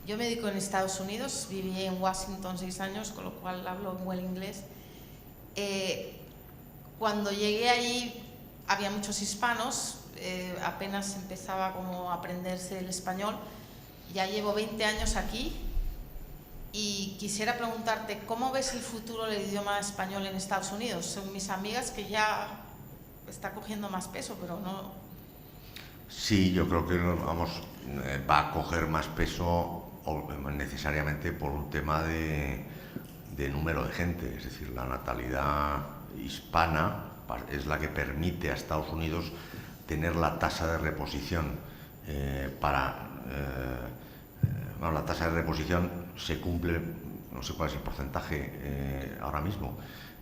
Yo me dedico en Estados Unidos, viví en Washington 6 años, con lo cual hablo buen inglés. Cuando llegué allí había muchos hispanos, apenas empezaba como a aprenderse el español. Ya llevo 20 años aquí y quisiera preguntarte, ¿cómo ves el futuro del idioma español en Estados Unidos? Según mis amigas, que ya está cogiendo más peso, pero no... Sí, yo creo que va a coger más peso necesariamente por un tema de número de gente, es decir, la natalidad hispana es la que permite a Estados Unidos tener la tasa de reposición la tasa de reposición se cumple, no sé cuál es el porcentaje ahora mismo,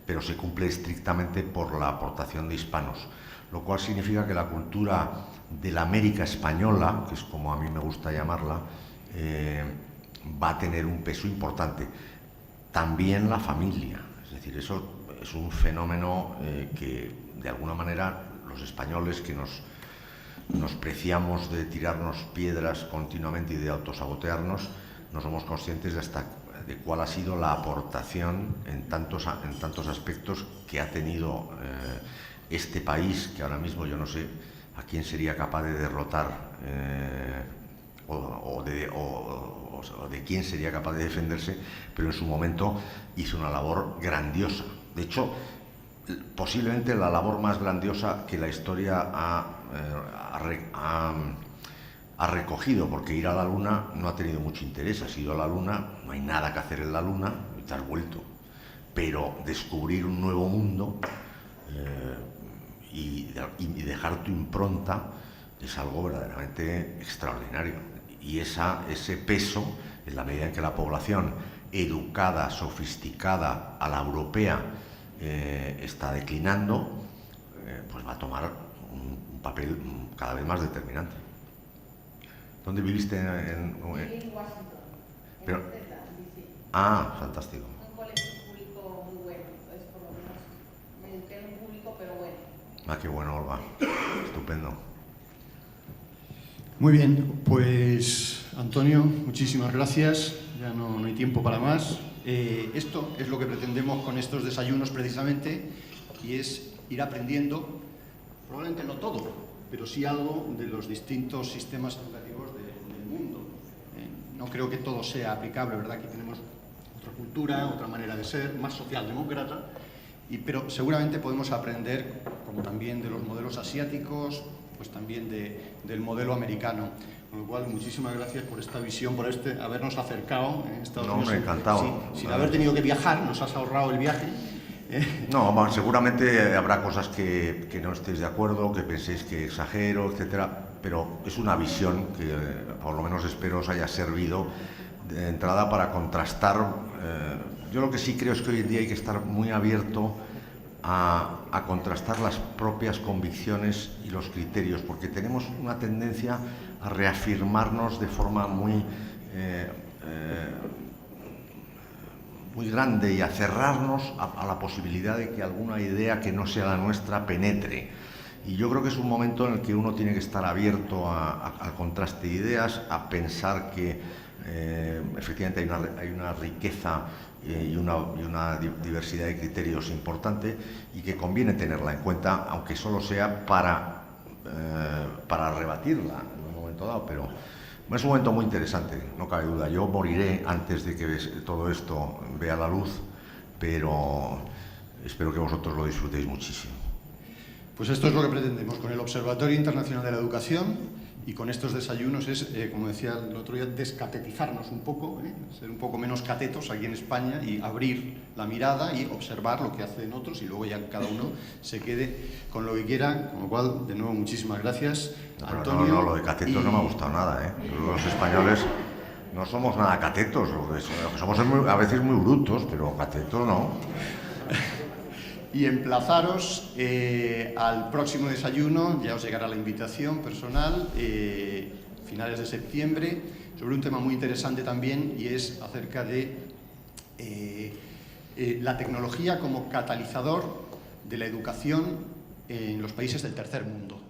pero se cumple estrictamente por la aportación de hispanos, lo cual significa que la cultura de la América española, que es como a mí me gusta llamarla, va a tener un peso importante. También la familia, es decir, eso es un fenómeno que de alguna manera los españoles que nos preciamos de tirarnos piedras continuamente y de autosabotearnos, no somos conscientes de cuál ha sido la aportación en tantos aspectos que ha tenido este país, que ahora mismo yo no sé a quién sería capaz de derrotar o de quién sería capaz de defenderse, pero en su momento hizo una labor grandiosa. De hecho, posiblemente la labor más grandiosa que la historia ha recogido, porque ir a la Luna no ha tenido mucho interés. Has ido a la Luna, no hay nada que hacer en la Luna y te has vuelto. Pero descubrir un nuevo mundo y dejar tu impronta es algo verdaderamente extraordinario. Y ese peso, en la medida en que la población educada, sofisticada, a la europea, está declinando, pues va a tomar un papel cada vez más determinante. ¿Dónde viviste? En Washington. Pero, fantástico. Un colegio público muy bueno, entonces por lo menos me eduqué en un público, pero bueno. Qué bueno, Olga. Estupendo. Muy bien, pues Antonio, muchísimas gracias. Ya no hay tiempo para más. Esto es lo que pretendemos con estos desayunos precisamente, y es ir aprendiendo, probablemente no todo, pero sí algo de los distintos sistemas educativos del mundo. No creo que todo sea aplicable, ¿verdad? Aquí tenemos otra cultura, otra manera de ser, más socialdemócrata, pero seguramente podemos aprender, como también de los modelos asiáticos, pues también del modelo americano. Con lo cual, muchísimas gracias por esta visión, por habernos acercado en Estados Unidos. Me ha encantado. Sin haber tenido que viajar, nos has ahorrado el viaje. No, seguramente habrá cosas que no estéis de acuerdo, que penséis que exagero, etcétera, pero es una visión que por lo menos espero os haya servido de entrada para contrastar. Yo lo que sí creo es que hoy en día hay que estar muy abierto a contrastar las propias convicciones y los criterios, porque tenemos una tendencia a reafirmarnos de forma muy grande y a cerrarnos a la posibilidad de que alguna idea que no sea la nuestra penetre. Y yo creo que es un momento en el que uno tiene que estar abierto al contraste de ideas, a pensar que efectivamente hay una riqueza y una diversidad de criterios importante y que conviene tenerla en cuenta, aunque solo sea para rebatirla en un momento dado, pero es un momento muy interesante, no cabe duda. Yo moriré antes de que todo esto vea la luz, pero espero que vosotros lo disfrutéis muchísimo. Pues esto es lo que pretendemos con el Observatorio Internacional de la Educación y con estos desayunos es, como decía el otro día, descatetizarnos un poco, ser un poco menos catetos aquí en España y abrir la mirada y observar lo que hacen otros y luego ya cada uno se quede con lo que quiera, con lo cual, de nuevo, muchísimas gracias, Antonio. No, lo de catetos no me ha gustado nada, Los españoles no somos nada catetos, somos a veces muy brutos, pero catetos no. Y emplazaros al próximo desayuno, ya os llegará la invitación personal, finales de septiembre, sobre un tema muy interesante también, y es acerca de la tecnología como catalizador de la educación en los países del tercer mundo.